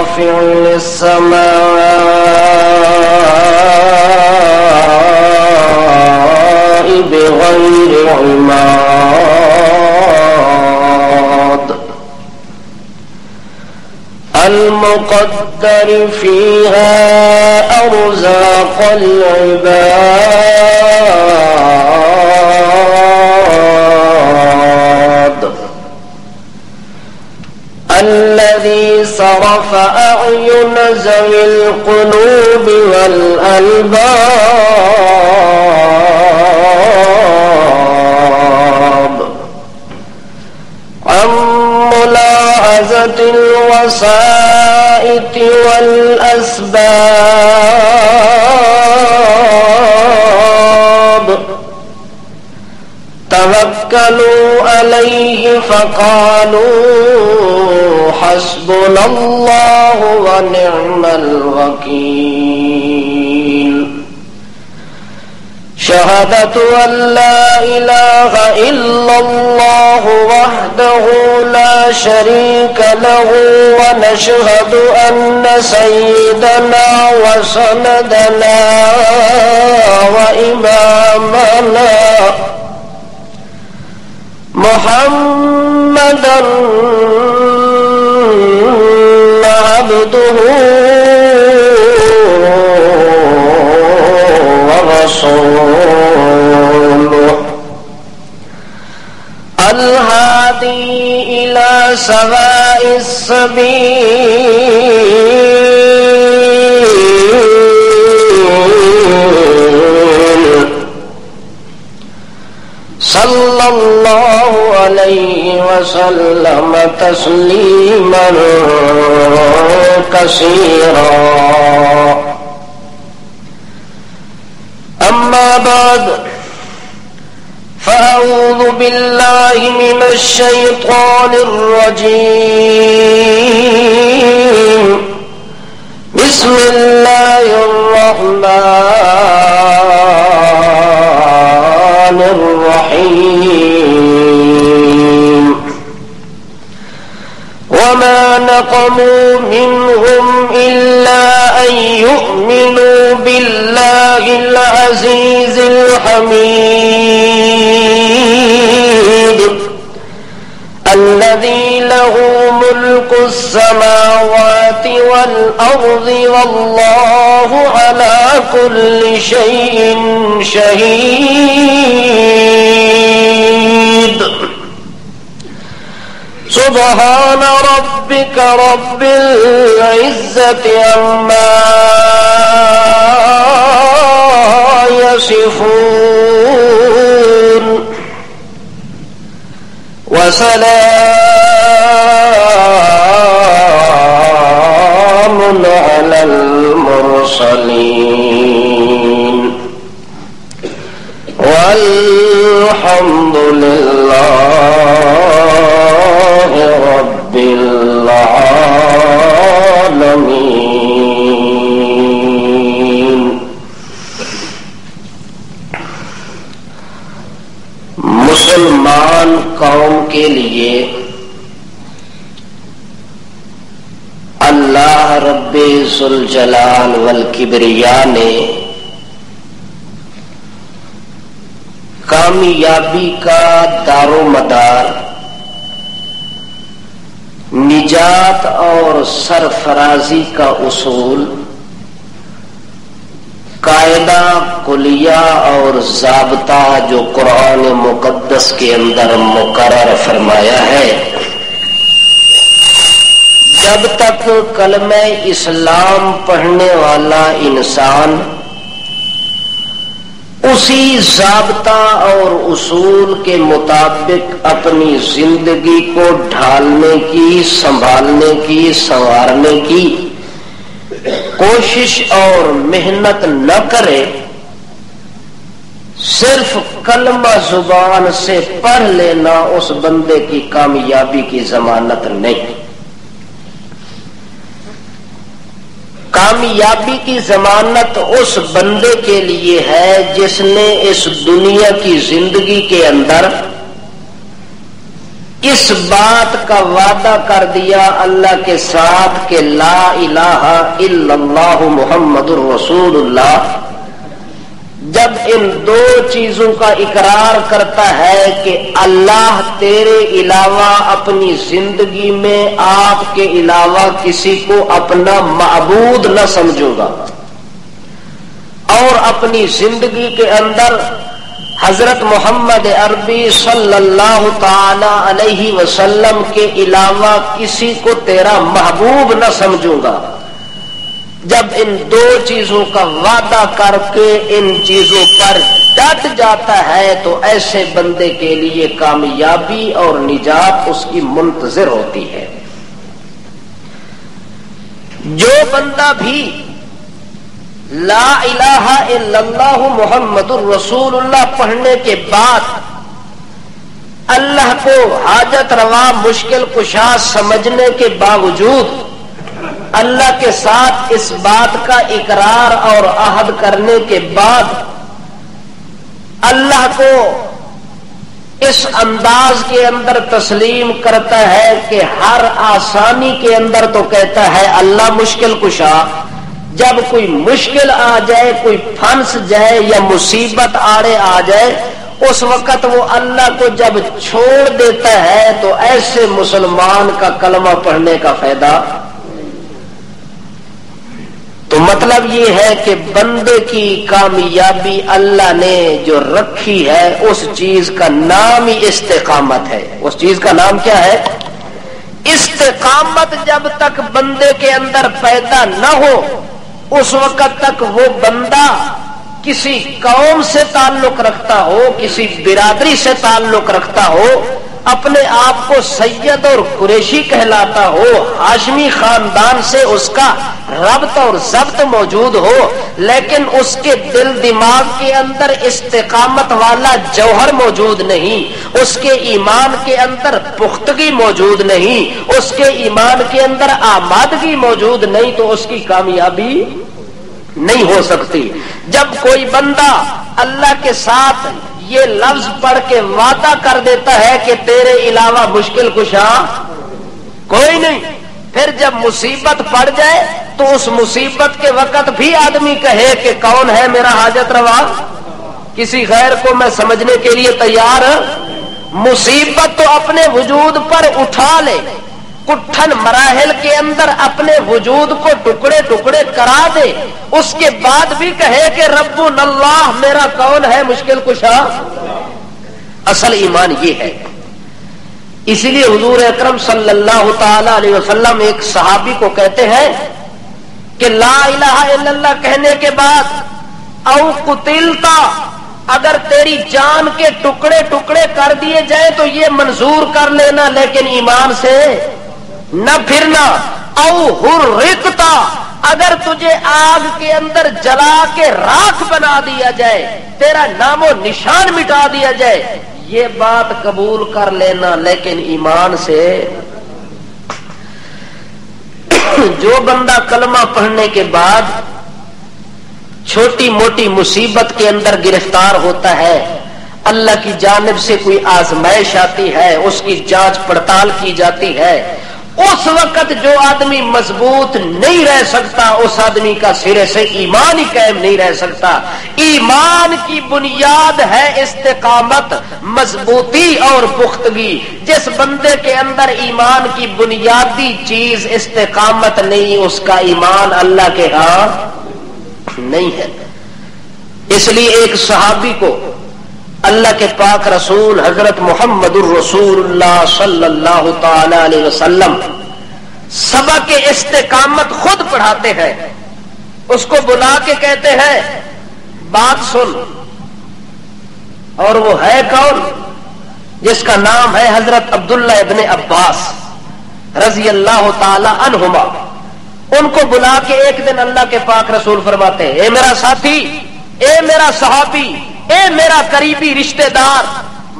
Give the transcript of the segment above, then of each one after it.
رافع للسماء بغير عماد المقدر فيها أرزاق العباد الذي صرف أعين ذوي القلوب والألباب عن ملاحظة الوسائط والأسباب توكلوا عليه فقالوا حسبنا الله ونعم الوكيل شهادة أن لا إله إلا الله وحده لا شريك له ونشهد أن سيدنا وسندنا وإمامنا محمدًا عبده ورسوله الهادي إلى سواء السبيل صلى الله عليه وسلم تسليما كثيرا أما بعد فأعوذ بالله من الشيطان الرجيم بسم الله الرحمن الرحيم وما نقموا منهم إلا أن يؤمنوا بالله العزيز الحميد الذي له ملك السماوات والأرض والله على كل شيء شهيد سبحان ربك رب العزة عما يصفون وسلام على المرسلين والحمد لله رب العالمين. مسلمان قوم کے لیے اللہ رب ذوالجلال والکبریاء نے کامیابی کا دار و مدار نجات اور سرفرازی کا اصول قاعدہ کلیہ اور ضابطہ جو قرآن مقدس کے اندر مقرر فرمایا ہے، جب تک کلمہ اسلام پڑھنے والا انسان اسی ضابطہ اور اصول کے مطابق اپنی زندگی کو ڈھالنے کی، سنبھالنے کی، سنوارنے کی کوشش اور محنت نہ کرے، صرف کلمہ زبان سے پڑھ لینا اس بندے کی کامیابی کی ضمانت نہیں. کامیابی کی ضمانت اس بندے کے لیے ہے جس نے اس دنیا کی زندگی کے اندر اس بات کا وعدہ کر دیا اللہ کے ساتھ کہ لا الہ الا اللہ محمد الرسول اللہ، جب ان دو چیزوں کا اقرار کرتا ہے کہ اللہ تیرے علاوہ اپنی زندگی میں آپ کے علاوہ کسی کو اپنا معبود نہ سمجھوں گا، اور اپنی زندگی کے اندر حضرت محمد عربی صلی اللہ تعالی علیہ وسلم کے علاوہ کسی کو تیرا محبوب نہ سمجھوں گا، جب ان دو چیزوں کا وعدہ کر کے ان چیزوں پر ڈٹ جاتا ہے تو ایسے بندے کے لیے کامیابی اور نجات اس کی منتظر ہوتی ہے۔ جو بندہ بھی لا الہ الا اللہ محمد الرسول اللہ پڑھنے کے بعد اللہ کو حاجت روا مشکل کشا سمجھنے کے باوجود اللہ کے ساتھ اس بات کا اقرار اور عہد کرنے کے بعد اللہ کو اس انداز کے اندر تسلیم کرتا ہے کہ ہر آسانی کے اندر تو کہتا ہے اللہ مشکل کشا، جب کوئی مشکل آ جائے، کوئی پھنس جائے یا مصیبت آڑے آ جائے، اس وقت وہ اللہ کو جب چھوڑ دیتا ہے تو ایسے مسلمان کا کلمہ پڑھنے کا فائدہ۔ تو مطلب یہ ہے کہ بندے کی کامیابی اللہ نے جو رکھی ہے اس چیز کا نام ہی استقامت ہے۔ اس چیز کا نام کیا ہے؟ استقامت۔ جب تک بندے کے اندر پیدا نہ ہو اس وقت تک وہ بندہ کسی قوم سے تعلق رکھتا ہو، کسی برادری سے تعلق رکھتا ہو، اپنے آپ کو سید اور قریشی کہلاتا ہو، ہاشمی خاندان سے اس کا ربط اور ضبط موجود ہو، لیکن اس کے دل دماغ کے اندر استقامت والا جوہر موجود نہیں، اس کے ایمان کے اندر پختگی موجود نہیں، اس کے ایمان کے اندر آمادگی موجود نہیں، تو اس کی کامیابی نہیں ہو سکتی۔ جب کوئی بندہ اللہ کے ساتھ یہ لفظ پڑھ کے وعدہ کر دیتا ہے کہ تیرے علاوہ مشکل کشا کوئی نہیں، پھر جب مصیبت پڑ جائے تو اس مصیبت کے وقت بھی آدمی کہے کہ کون ہے میرا حاجت روا، کسی غیر کو میں سمجھنے کے لیے تیار۔ مصیبت تو اپنے وجود پر اٹھا لے، کٹھن مراحل کے اندر اپنے وجود کو ٹکڑے ٹکڑے کرا دے، اس کے بعد بھی کہے کہ ربنا اللہ، میرا کون ہے مشکل کشا۔ اصل ایمان یہ ہے۔ اسی لیے حضور اکرم صلی اللہ تعالی علیہ وسلم ایک صحابی کو کہتے ہیں کہ لا الہ الا اللہ کہنے کے بعد او قتلتا، اگر تیری جان کے ٹکڑے ٹکڑے کر دیے جائیں تو یہ منظور کر لینا، لیکن ایمان سے نہ پھرنا۔ او حرقتا، اگر تجھے آگ کے اندر جلا کے راکھ بنا دیا جائے، تیرا نام و نشان مٹا دیا جائے، یہ بات قبول کر لینا، لیکن ایمان سے۔ جو بندہ کلمہ پڑھنے کے بعد چھوٹی موٹی مصیبت کے اندر گرفتار ہوتا ہے، اللہ کی جانب سے کوئی آزمائش آتی ہے، اس کی جانچ پڑتال کی جاتی ہے، اس وقت جو آدمی مضبوط نہیں رہ سکتا، اس آدمی کا سرے سے ایمان ہی قائم نہیں رہ سکتا۔ ایمان کی بنیاد ہے استقامت، مضبوطی اور پختگی۔ جس بندے کے اندر ایمان کی بنیادی چیز استقامت نہیں، اس کا ایمان اللہ کے ہاں نہیں ہے۔ اس لیے ایک صحابی کو اللہ کے پاک رسول حضرت محمد الرسول اللہ صلی اللہ تعالی علیہ وسلم سبق استقامت خود پڑھاتے ہیں۔ اس کو بلا کے کہتے ہیں بات سن، اور وہ ہے کون؟ جس کا نام ہے حضرت عبداللہ ابن عباس رضی اللہ تعالی عنہما۔ ان کو بلا کے ایک دن اللہ کے پاک رسول فرماتے ہیں، اے میرا ساتھی، اے میرا صحابی، اے میرا قریبی رشتہ دار،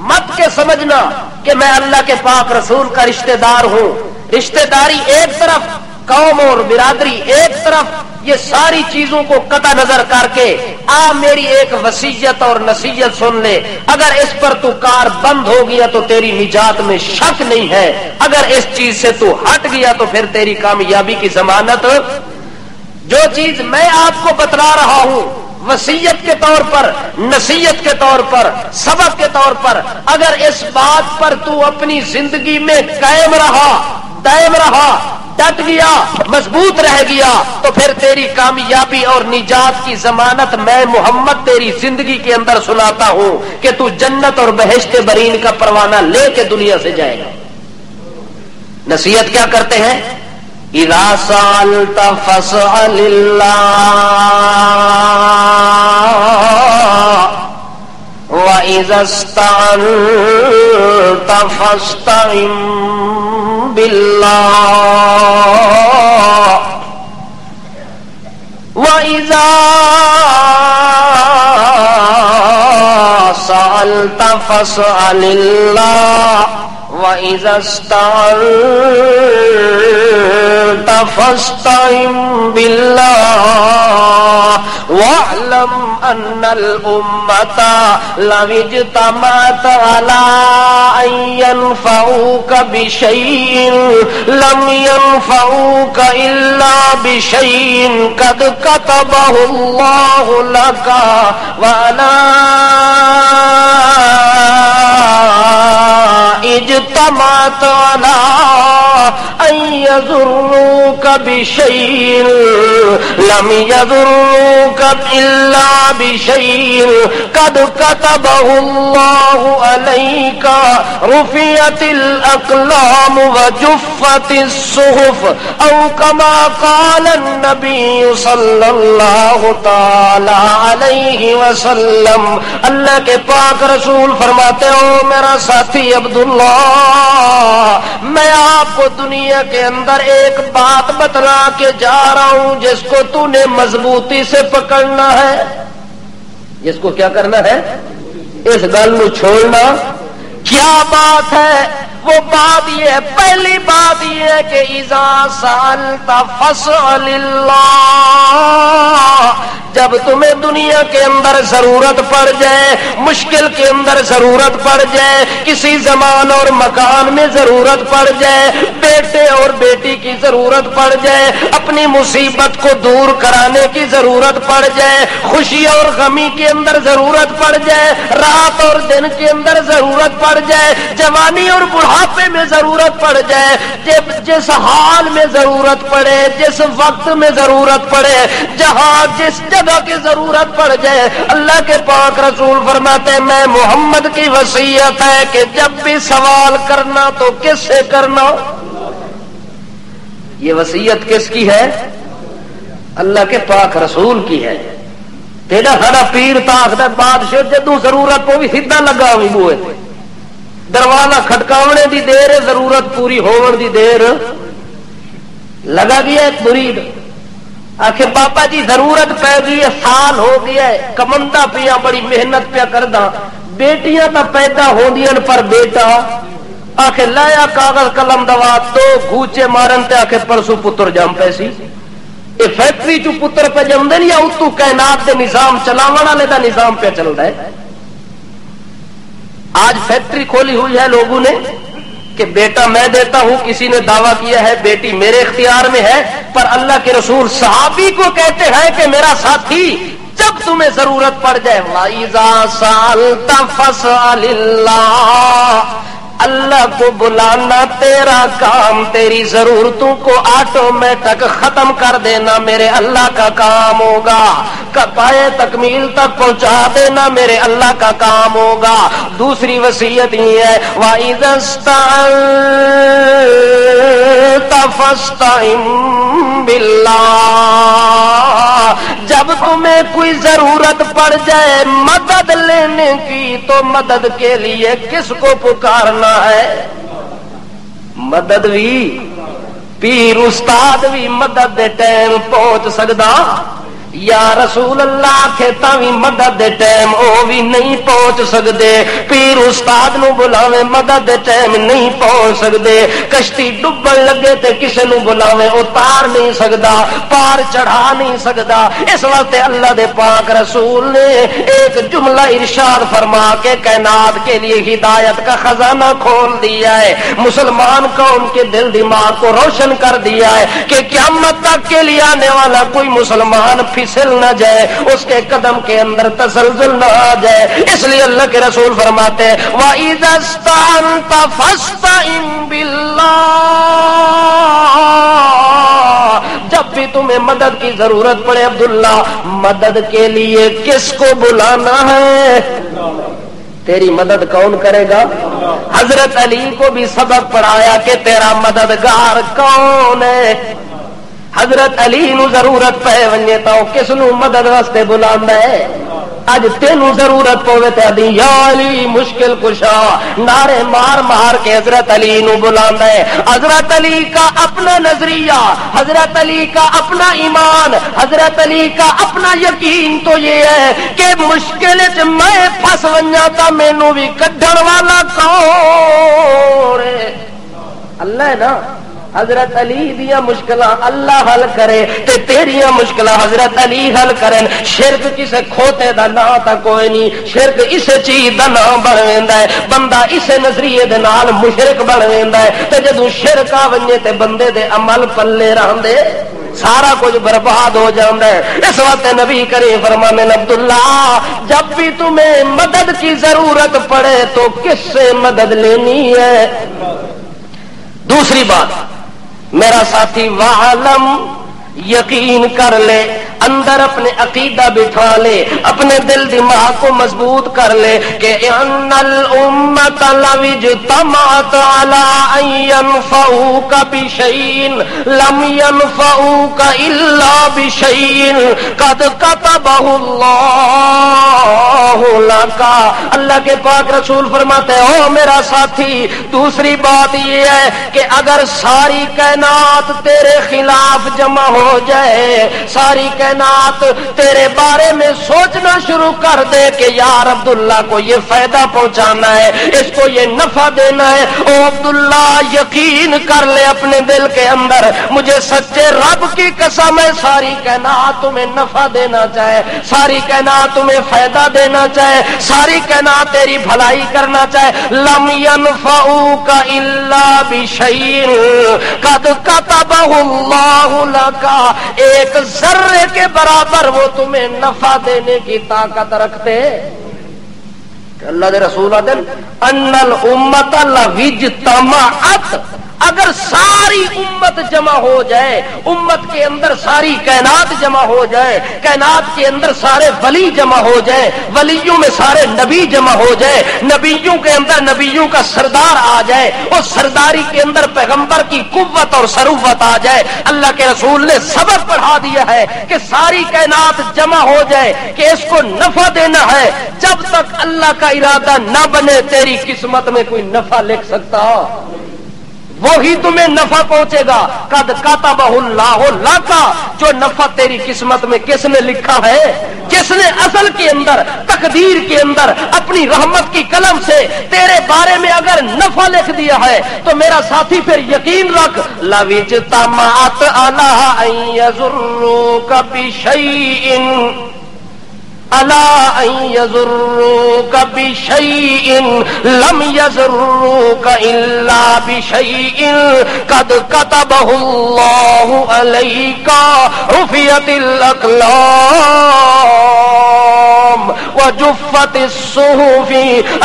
مت کے سمجھنا کہ میں اللہ کے پاک رسول کا رشتہ دار ہوں۔ رشتہ داری ایک طرف قوم اور برادری ایک طرف، یہ ساری چیزوں کو قطع نظر کر کے میری ایک وصیت اور نصیحت سن لے. اگر اس پر تو کار بند ہو گیا تو تیری نجات میں شک نہیں ہے، اگر اس چیز سے تو ہٹ گیا تو پھر تیری کامیابی کی ضمانت. جو چیز میں آپ کو بتلا رہا ہوں وصیت کے طور پر، نصیحت کے طور پر، سبق کے طور پر، اگر اس بات پر تو اپنی زندگی میں قائم رہا، دائم رہا، ڈٹ گیا، مضبوط رہ گیا، تو پھر تیری کامیابی اور نجات کی ضمانت میں محمد تیری زندگی کے اندر سناتا ہوں کہ تو جنت اور بہشت برین کا پروانہ لے کے دنیا سے جائے گا. نصیحت کیا کرتے ہیں؟ اذا سألت فاسأل اللہ وَإِذَا اسْتَعَنْتَ فَاسْتَعِنْ بِاللَّهِ وَإِذَا سَأَلْتَ فَاسْأَلِ اللَّهِ وَإِذَا اسْتَعَنْتَ فَاسْتَعِنْ بِاللَّهِ وَاعْلَمْ أَنَّ الْأُمَّةَ لَوِ اجْتَمَعَتْ عَلَىٰ أَن يَنفَعُوكَ بِشَيْءٍ لَمْ يَنفَعُوكَ إِلَّا بِشَيْءٍ قَدْ كَتَبَهُ اللَّهُ لَكَ وَلَا اجتمعت على أن يضروك بشيء لم يضروك إلا بشيء قد كتبه الله عليك رفعت الأقلام وجفت الصحف أو كما قال النبي صلى الله تعالى عليه وسلم. اللہ کے پاک رسول فرماتے ہو میرا ساتھی عبداللہ، میں آپ کو دنیا کے اندر ایک بات بتلا کے جا رہا ہوں جس کو تو نے مضبوطی سے پکڑنا ہے. جس کو کیا کرنا ہے؟ اس گل نو چھوڑنا. کیا بات ہے؟ وہ بات یہ ہے، پہلی بات یہ ہے کہ اذا سألت فاسأل اللہ. جب تمہیں دنیا کے اندر ضرورت پڑ جائے، مشکل کے اندر ضرورت پڑ جائے، کسی زمان اور مکان میں ضرورت پڑ جائے، بیٹے اور بیٹی کی ضرورت پڑ جائے، اپنی مصیبت کو دور کرانے کی ضرورت پڑ جائے، خوشی اور غمی کے اندر ضرورت پڑ جائے، رات اور دن کے اندر ضرورت پڑ جائے، جوانی اور بڑھاپے میں ضرورت پڑ جائے، جس حال میں ضرورت پڑے، جس وقت میں ضرورت پڑے، جہاں جس جگہ کی ضرورت پڑ جائے، اللہ کے پاک رسول فرماتے ہیں میں محمد کی وصیت ہے کہ جب بھی سوال کرنا تو کس سے کرنا. یہ وصیت کس کی ہے؟ اللہ کے پاک رسول کی ہے. تیرا سارا پیر تاخت بادشاہ جدو ضرورت کو بھی سیدھا لگا ہوئی بوئے دروازہ کھٹکاونے دی دیر ضرورت پوری ہون دی دیر لگا گیا. ایک مرید آخر بابا جی ضرورت پہ گئی ہے، سال ہو گیا ہے، کمندا پیا، بڑی محنت پیا کردا، بیٹیاں تو پیدا ہوندیاں پر بیٹا آخر لایا کاغذ قلم دوا دو گھوچے مارن تے آخر پرسو پتر جم پیسی. یہ فیکٹری چو پتر پہ جمدے یا اتو کائنات دے نظام چلاون والے دا نظام پہ چلتا ہے. آج فیکٹری کھولی ہوئی ہے لوگوں نے کہ بیٹا میں دیتا ہوں، کسی نے دعویٰ کیا ہے بیٹی میرے اختیار میں ہے، پر اللہ کے رسول صحابی کو کہتے ہیں کہ میرا ساتھی جب تمہیں ضرورت پڑ جائے وَإِذَا سَأَلْتَ فَاسْأَلِ اللَّهِ، اللہ کو بلانا تیرا کام، تیری ضرورتوں کو آٹومیٹک ختم کر دینا میرے اللہ کا کام ہوگا، پائے تکمیل تک پہنچا دینا میرے اللہ کا کام ہوگا. دوسری وصیت یہ ہے وَإِذَا اسْتَعَنْتَ فَاسْتَعِنْ بِاللَّهِ، جب تمہیں کوئی ضرورت پڑ جائے مدد لینے کی تو مدد کے لیے کس کو پکارنا ہے؟ مدد بھی پیر استاد بھی مدد دے ٹائم پہنچ سکدا یا رسول اللہ کے تاوی مدد دے ٹائم او بھی نہیں پہنچ سکدے، پیر استاد نو بلاوے مدد دے ٹائم نہیں پہنچ سکدے، کشتی ڈبن لگے تے کسے نو بلاوے اتار نہیں سکدا، پار چڑھا نہیں سکدا۔ اس واسطے اللہ دے پاک رسول نے ایک جملہ ارشاد فرما کے کائنات کے لیے ہدایت کا خزانہ کھول دیا ہے، مسلمان قوم کے دل دماغ کو روشن کر دیا ہے کہ قیامت تک کے لیے آنے والا کوئی مسلمان پھسل نہ جائے، اس کے قدم کے اندر تزلزل نہ آ جائے۔ اس لیے اللہ کے رسول فرماتے ہیں وَإِذَا اسْتَعَنْتَ فَاسْتَعِنْ بِاللَّهِ، جب بھی تمہیں مدد کی ضرورت پڑے عبداللہ مدد کے لیے کس کو بلانا ہے؟ تیری مدد کون کرے گا؟ حضرت علی کو بھی سبق پڑھایا کہ تیرا مددگار کون ہے۔ حضرت علی نو ضرورت پے ونجے تو کس نو مدد واسطے بلاندا ہے؟ اج تینوں ضرورت پوے تے آدھی یا علی مشکل کشا، نعرے مار مار کے حضرت علی نو بلاندا ہے۔ حضرت علی کا اپنا نظریہ، حضرت علی کا اپنا ایمان، حضرت علی کا اپنا یقین تو یہ ہے کہ مشکل وچ میں پھس ونجا تا مینوں بھی کڈھن والا کون ہے؟ اللہ ہے نا۔ حضرت علی دیا مشکلاں اللہ حل کرے تے تیریاں مشکلاں حضرت علی حل کرن۔ شرک کسے کھوتے دا نا تا کوئی نہیں، شرک اسے چیز دا نا بن ویندا ہے، بندہ اسے نظریے دے نال مشرک بن ویندا ہے تے جدوں شرک آ ونجے تے بندے دے عمل پلے رہندے سارا کچھ برباد ہو جاتا ہے۔ اس وقت نبی کریم فرمانے عبداللہ جب بھی تمہیں مدد کی ضرورت پڑے تو کس سے مدد لینی ہے؟ دوسری بات میرا ساتھی وعلم یقین کر لے، اندر اپنے عقیدہ بٹھا لے، اپنے دل دماغ کو مضبوط کر لے کہ ان الامت لو اجتمعت علی ان ينفعوک بشیء لم ينفعوک الا بشیء قد کتبہ اللہ لک۔ اللہ کے پاک رسول فرماتے ہیں او میرا ساتھی دوسری بات یہ ہے کہ اگر ساری کائنات تیرے خلاف جمع ہو جائے، ساری کائنات تیرے بارے میں سوچنا شروع کر دے کہ یار عبداللہ کو یہ فائدہ پہنچانا ہے، اس کو یہ نفع دینا ہے، او عبداللہ یقین کر لے اپنے دل کے اندر مجھے سچے رب کی قسم ہے ساری کائنات تمہیں نفع دینا چاہے، ساری کائنات تمہیں فائدہ دینا چاہے، ساری کائنات تیری بھلائی کرنا چاہے، لم ينفعوک الا بشیء قد کتبہ اللہ لک، ایک ذرے کے برابر وہ تمہیں نفع دینے کی طاقت رکھتے۔ اللہ دے رسول آدم ان الامت لوجتمعت، اگر ساری امت جمع ہو جائے، امت کے اندر ساری کائنات جمع ہو جائے، کائنات کے اندر سارے ولی جمع ہو جائے، ولیوں میں سارے نبی جمع ہو جائے، نبیوں کے اندر نبیوں کا سردار آ جائے، اور سرداری کے اندر پیغمبر کی قوت اور ثروت آ جائے، اللہ کے رسول نے سبق پڑھا دیا ہے کہ ساری کائنات جمع ہو جائے کہ اس کو نفع دینا ہے، جب تک اللہ کا ارادہ نہ بنے تیری قسمت میں کوئی نفع لکھ سکتا، وہی تمہیں نفع پہنچے گا۔ قد کتبہ اللہ لک، جو نفع تیری قسمت میں کس نے لکھا ہے؟ جس نے اصل کے اندر تقدیر کے اندر اپنی رحمت کی قلم سے تیرے بارے میں اگر نفع لکھ دیا ہے تو میرا ساتھی پھر یقین رکھ لو اجتمعت علی ان یضروک بشیء الا ان یضروک بشیء لم یضروک الا بشیء قد کتبہ اللہ علیک رفعت الاقلام وجفت الصحف۔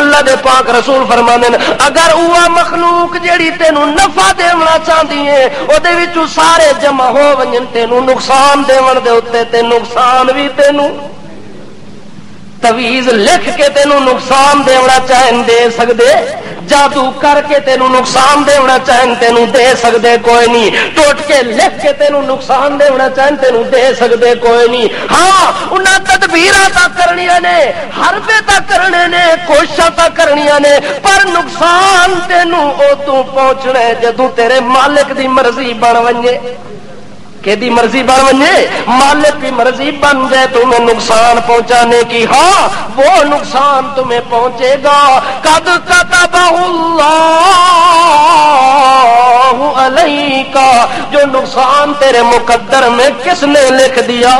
اللہ دے پاک رسول فرمانے اگر وہ مخلوق جیڑی تینوں نفع دینا چاہتی ہے او دے وچوں سارے جمع ہو ونجن تینوں نقصان دیون دے اوتے تے نقصان بھی تینوں تویز لکھ کے تینوں نقصان دینا چاہیں دے سکدے، جادو کر کے تینوں نقصان دینا چاہیں تینوں دے سکدے کوئی نہیں، ٹوٹ کے لکھ کے تینوں نقصان دینا چاہیں تینوں دے سکدے کوئی نہیں۔ ہاں انہاں تدبیراں تک کرنیاں نے، حربے تک کرنے نے، کوششاں تک کرنیاں نے، پر نقصان تینوں او تو پہنچنا ہے جدوں تیرے مالک دی مرضی بن ونجے۔ کہ دی مرضی بن بنے مالک کی مرضی بن جائے تمہیں نقصان پہنچانے کی، ہاں وہ نقصان تمہیں پہنچے گا۔ قد کتبہ اللہ علیک، جو نقصان تیرے مقدر میں کس نے لکھ دیا؟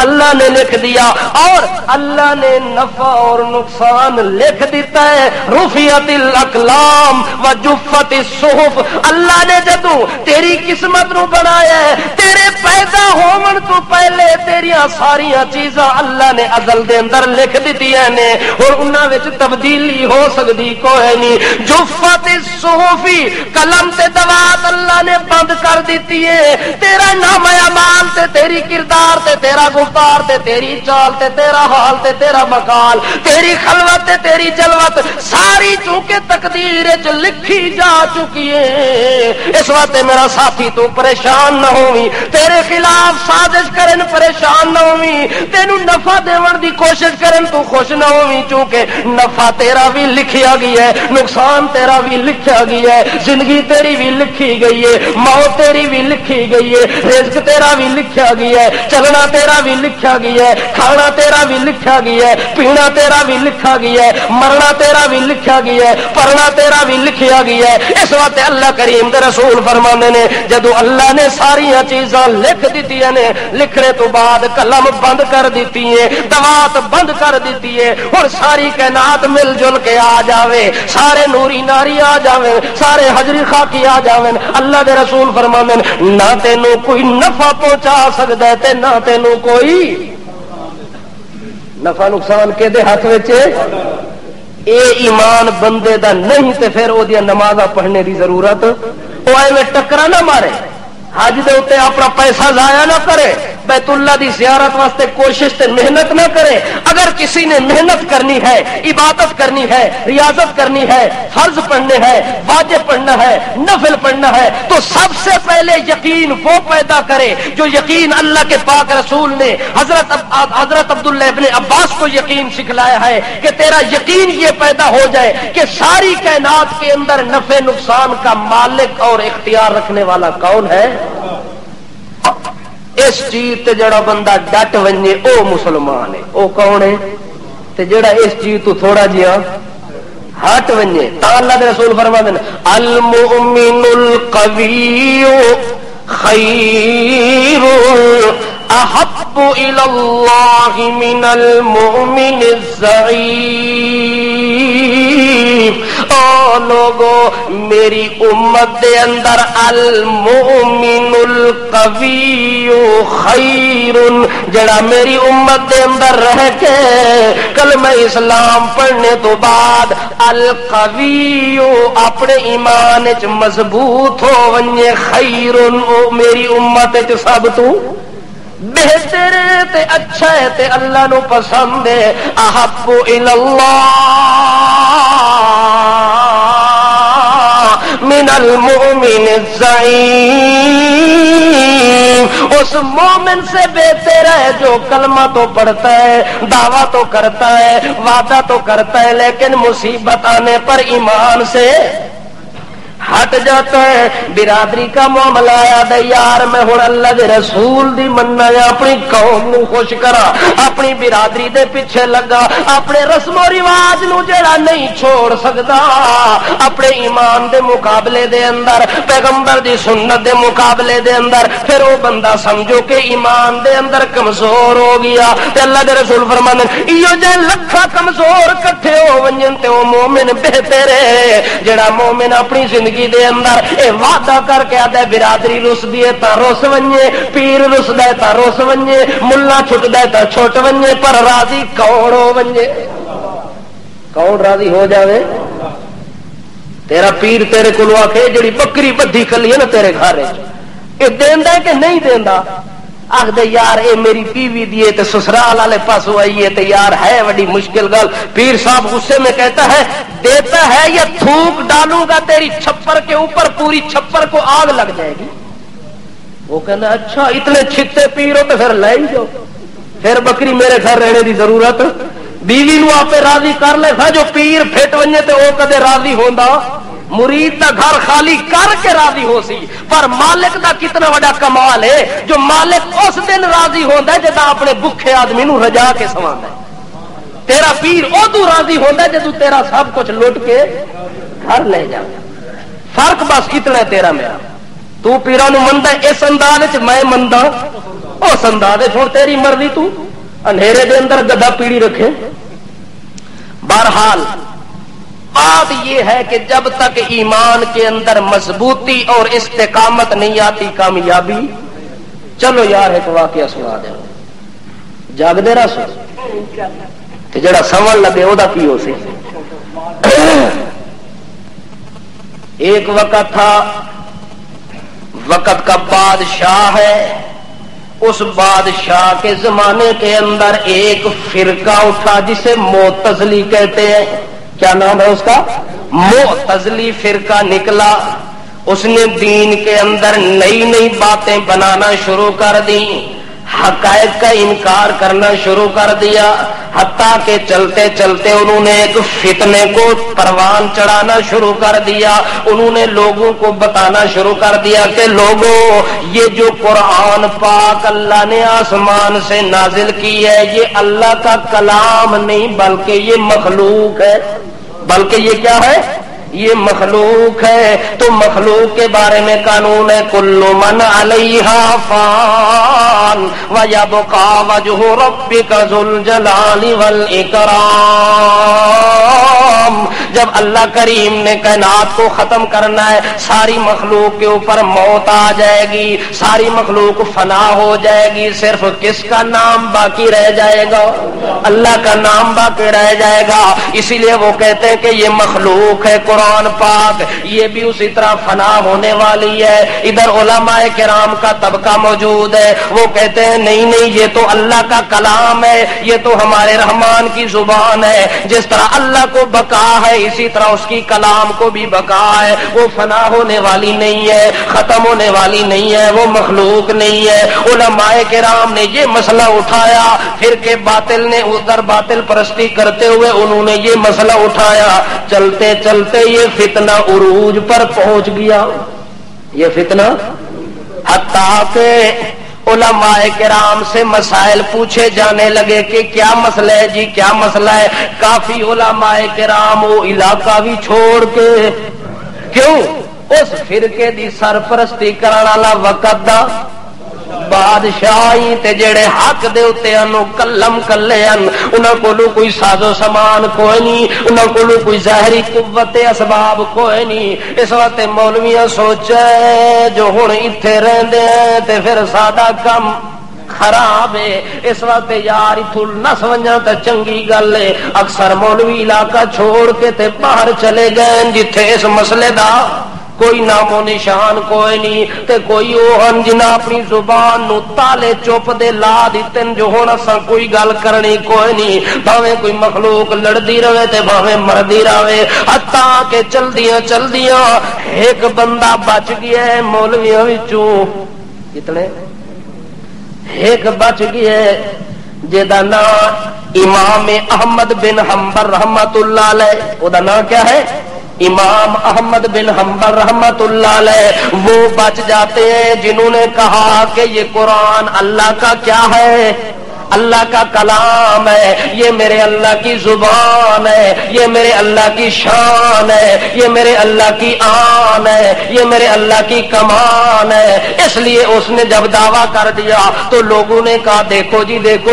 اللہ نے لکھ دیا، اور اللہ نے نفع اور نقصان لکھ دیتا ہے۔ رفعت الاقلام وجفت الصحف، اللہ نے جدو تیری قسمت نو بنایا ہے، تیرے پیدا ہون تو پہلے تیریاں ساریاں چیزاں اللہ نے ازل دے اندر لکھ دیتیاں نے، اور انہاں وچ تبدیلی ہو سکتی کوئی نہیں۔ جفت الصحف، قلم تے دوات اللہ نے بند کر دیتی ہے، تیرا نام اعمال تے تیری کردار تے تیرا گفتار تے تیری چال تے تیرا حال تے تیرا مقال، تیری خلوت تے تیری جلوت ساری چونکہ تقدیر وچ لکھی جا چکی ہے۔ اس وقت میرا ساتھی تو پریشان نہ ہوویں، تیرے خلاف سازش کرن پریشان نہ ہوویں، تینوں نفع دیون دی کوشش کرن تو خوش نہ ہوویں، چونکہ نفع تیرا بھی لکھیا گیا ہے، نقصان تیرا بھی لکھیا گیا ہے، زندگی تیری بھی لکھی گئی ہے، موت تیری بھی لکھی گئی ہے، رزق تیرا بھی لکھیا گیا ہے، چلنا تیرا بھی لکھا گیا ہے، کھانا تیرا بھی لکھا گیا ہے، پینا تیرا بھی لکھا گیا ہے، مرنا تیرا بھی لکھا گیا ہے، پڑھنا تیرا بھی لکھیا گیا ہے۔ اس وقت اللہ کریم دے رسول فرمانے نے جدو اللہ نے ساری چیزاں لکھ دیتی نے، لکھنے تو بعد قلم بند کر دیتی ہے، دوات بند کر دیتی ہے، اور ساری کائنات مل جل کے آ جاوے، سارے نوری ناری آ جاوے، سارے حجری خاکی آ جاوے، اللہ دے رسول فرمانے نہ تینوں کوئی نفع پہنچا سکتا ہے تے نہ تینوں کوئی نفع نقصان کے دے ہاتھ وچ اے ایمان بندے دا نہیں تے پھر او دی نمازاں پڑھنے دی ضرورت، او ایویں ٹکرا نہ مارے، حج دے اوتے اپنا پیسہ ضائع نہ کرے، بیت اللہ دی زیارت واسطے کوشش تے محنت نہ کرے۔ اگر کسی نے محنت کرنی ہے، عبادت کرنی ہے، ریاضت کرنی ہے، فرض پڑھنے ہے، واجب پڑھنا ہے، نفل پڑھنا ہے، تو سب سے پہلے یقین وہ پیدا کرے جو یقین اللہ کے پاک رسول نے حضرت عبداللہ ابن عباس کو یقین سکھلایا ہے، کہ تیرا یقین یہ پیدا ہو جائے کہ ساری کائنات کے اندر نفع نقصان کا مالک اور اختیار رکھنے والا کون ہے۔ اس چیز تے جڑا بندہ ڈٹ ونجے او مسلمان ہے، او کون ہے؟ تے جڑا اس چیز تو تھوڑا جہا ہٹ ونجے، تا اللہ دے رسول فرماتے ہیں المؤمن القوی خیر احب الی اللہ من المؤمن الضعیف۔ او لوگو میری امت دے اندر المؤمن القوی خیر، جڑا میری امت دے اندر رہ کے کلمہ اسلام پڑھنے تو بعد القوی اپنے ایمان وچ مضبوط ہو ونجے، خیر او میری امت وچ سب تو بہتر تے اچھا ہے تے اللہ نو پسند ہے۔ احب الی اللہ من المؤمن الضعیف، اس مومن سے بہتر ہے جو کلمہ تو پڑھتا ہے، دعویٰ تو کرتا ہے، وعدہ تو کرتا ہے، لیکن مصیبت آنے پر ایمان سے ہٹ جاتا ہے۔ برادری کا معاملہ آیا دے یار میں ہن اللہ دے رسول دی مننا ہے، اپنی قوم نو خوش کرا، اپنی برادری دے پیچھے لگا، اپنے رسم و رواج نو جڑا نہیں چھوڑ سکدا، اپنے ایمان دے مقابلے دے اندر، پیغمبر دی سنت دے مقابلے دے اندر، پھر وہ بندہ سمجھو کہ ایمان دے اندر کمزور ہو گیا۔ تے اللہ دے رسول فرمانے ایو جے لکھا کمزور کٹھے ہو ونجن تے وہ مومن بہتر ہے جڑا مومن اپنی زندگی دے اندر اے وعدہ کر کے آدھے برادری رس دیے تا رس ونجے، پیر رس دے تا رس ونجے، ملا چھٹ دے تا چھٹ ونجے، پر راضی کون ہو ونجے؟ کون راضی ہو جاوے؟ تیرا پیر تیرے کو آ کے جڑی بکری بدھی کھلی ہے نا تیرے گھر یہ دیندا ہے کہ نہیں دیندا؟ آخ دے یار اے میری بیوی دیے تے سسرال والے پاسوں آئیے تے یار ہے بڑی مشکل گل۔ پیر صاحب غصے میں کہتا ہے دیتا ہے یا تھوک ڈالوں گا تیری چھپر کے اوپر، پوری چھپر کو آگ لگ جائے گی۔ وہ کہنا اچھا اتنے چھتے پیر ہو تو پھر لے ہی جاؤ، پھر بکری میرے گھر رہنے دی ضرورت۔ بیوی نو آپ راضی کر لے تھا جو پیر پھٹ ونجے تے وہ کدے راضی ہوندا مرید دا گھر خالی کر کے راضی ہو سی، پر مالک دا کتنا بڑا کمال ہے جو مالک اس دن راضی ہوندا ہے جدا اپنے بکھے آدمی نو رجا کے سواندا ہے۔ تیرا پیر ادو راضی ہوندا ہے جدو تیرا سب کچھ لٹ کے گھر لے جا۔ فرق بس اتنا ہے تیرا میرا، تو پیرا نو مندا اس انداز وچ، میں مندا اس انداز وچ، ہن تیری مرضی، تو اندھیرے دے اندر گدھا پیڑی رکھے۔ بہرحال بات یہ ہے کہ جب تک ایمان کے اندر مضبوطی اور استقامت نہیں آتی کامیابی۔ چلو یار ایک واقعہ سنا دے، جاگ دے رہا سو کہ جڑا سمجھ لگے وہ کی ہو سی۔ ایک وقت تھا، وقت کا بادشاہ ہے، اس بادشاہ کے زمانے کے اندر ایک فرقہ اٹھا جسے معتزلی کہتے ہیں۔ کیا نام ہے اس کا؟ معتزلی فرقہ نکلا۔ اس نے دین کے اندر نئی نئی باتیں بنانا شروع کر دی، حقائق کا انکار کرنا شروع کر دیا، حتیٰ کہ چلتے چلتے انہوں نے ایک فتنے کو پروان چڑھانا شروع کر دیا۔ انہوں نے لوگوں کو بتانا شروع کر دیا کہ لوگوں، یہ جو قرآن پاک اللہ نے آسمان سے نازل کی ہے یہ اللہ کا کلام نہیں بلکہ یہ مخلوق ہے، بلکہ یہ کیا ہے؟ یہ مخلوق ہے۔ تو مخلوق کے بارے میں قانون ہے کل من علیہا فان ویبقی وجہ ربک ذو الجلال والاکرام۔ جب اللہ کریم نے کائنات کو ختم کرنا ہے، ساری مخلوق کے اوپر موت آ جائے گی، ساری مخلوق فنا ہو جائے گی، صرف کس کا نام باقی رہ جائے گا؟ اللہ کا نام باقی رہ جائے گا۔ اسی لیے وہ کہتے ہیں کہ یہ مخلوق ہے قرآن پاک، یہ بھی اسی طرح فنا ہونے والی ہے۔ ادھر علماء کرام کا طبقہ موجود ہے، وہ کہتے ہیں نہیں نہیں، یہ تو اللہ کا کلام ہے، یہ تو ہمارے رحمان کی زبان ہے، جس طرح اللہ کو بقا ہے اسی طرح اس کی کلام کو بھی بقا ہے، وہ فنا ہونے والی نہیں ہے، ختم ہونے والی نہیں ہے، وہ مخلوق نہیں ہے۔ علماء کرام نے یہ مسئلہ اٹھایا، پھر کہ باطل نے ادھر باطل پرستی کرتے ہوئے انہوں نے یہ مسئلہ اٹھایا، چلتے چلتے یہ فتنہ عروج پر پہنچ گیا، یہ فتنہ، حتیٰ کہ علماء کرام سے مسائل پوچھے جانے لگے کہ کیا مسئلہ ہے جی، کیا مسئلہ ہے؟ کافی علماء کرام وہ علاقہ بھی چھوڑ کے، کیوں؟ اس فرقے دی سرپرستی کرنے والا وقت دا بادشاہی تے جڑے حق دے اوتے انو کلم کلے ان، انہاں کولو کوئی سازو سامان کوئی نہیں، انہاں کولو کوئی ظاہری قوت اسباب کوئی نہیں۔ اس وقت مولویاں سوچے جو ہن ایتھے رہندے ہیں تے پھر ساڈا کم خراب ہے، اس وقت یار اتھوں نس ونجاں تے چنگی گل ہے۔ اکثر مولوی علاقہ چھوڑ کے تے باہر چلے گئے جتھے اس مسئلے دا کوئی نام و نشان کوئی نہیں، تے کوئی اوہن جنہاں اپنی زبان نو تالے چپ دے لا دیتن جو ہون اساں کوئی گل کرنی کوئی نہیں، بھاویں کوئی مخلوق لڑدی رہے تے بھاویں مردی رہے، حتیٰ کہ چلدیاں چلدیاں ایک بندہ بچ گیا ہے مولویاں وچوں، کتنے؟ ایک بچ گیا ہے جہدا نام امام احمد بن حنبل رحمت اللہ علیہ، او دا نام کیا ہے؟ امام احمد بن حنبل رحمت اللہ علیہ۔ وہ بچ جاتے ہیں جنہوں نے کہا کہ یہ قرآن اللہ کا کیا ہے؟ اللہ کا کلام ہے، یہ میرے اللہ کی زبان ہے، یہ میرے اللہ کی شان ہے، یہ میرے اللہ کی آن ہے، یہ میرے اللہ کی کمان ہے۔ اس لیے اس نے جب دعویٰ کر دیا تو لوگوں نے کہا دیکھو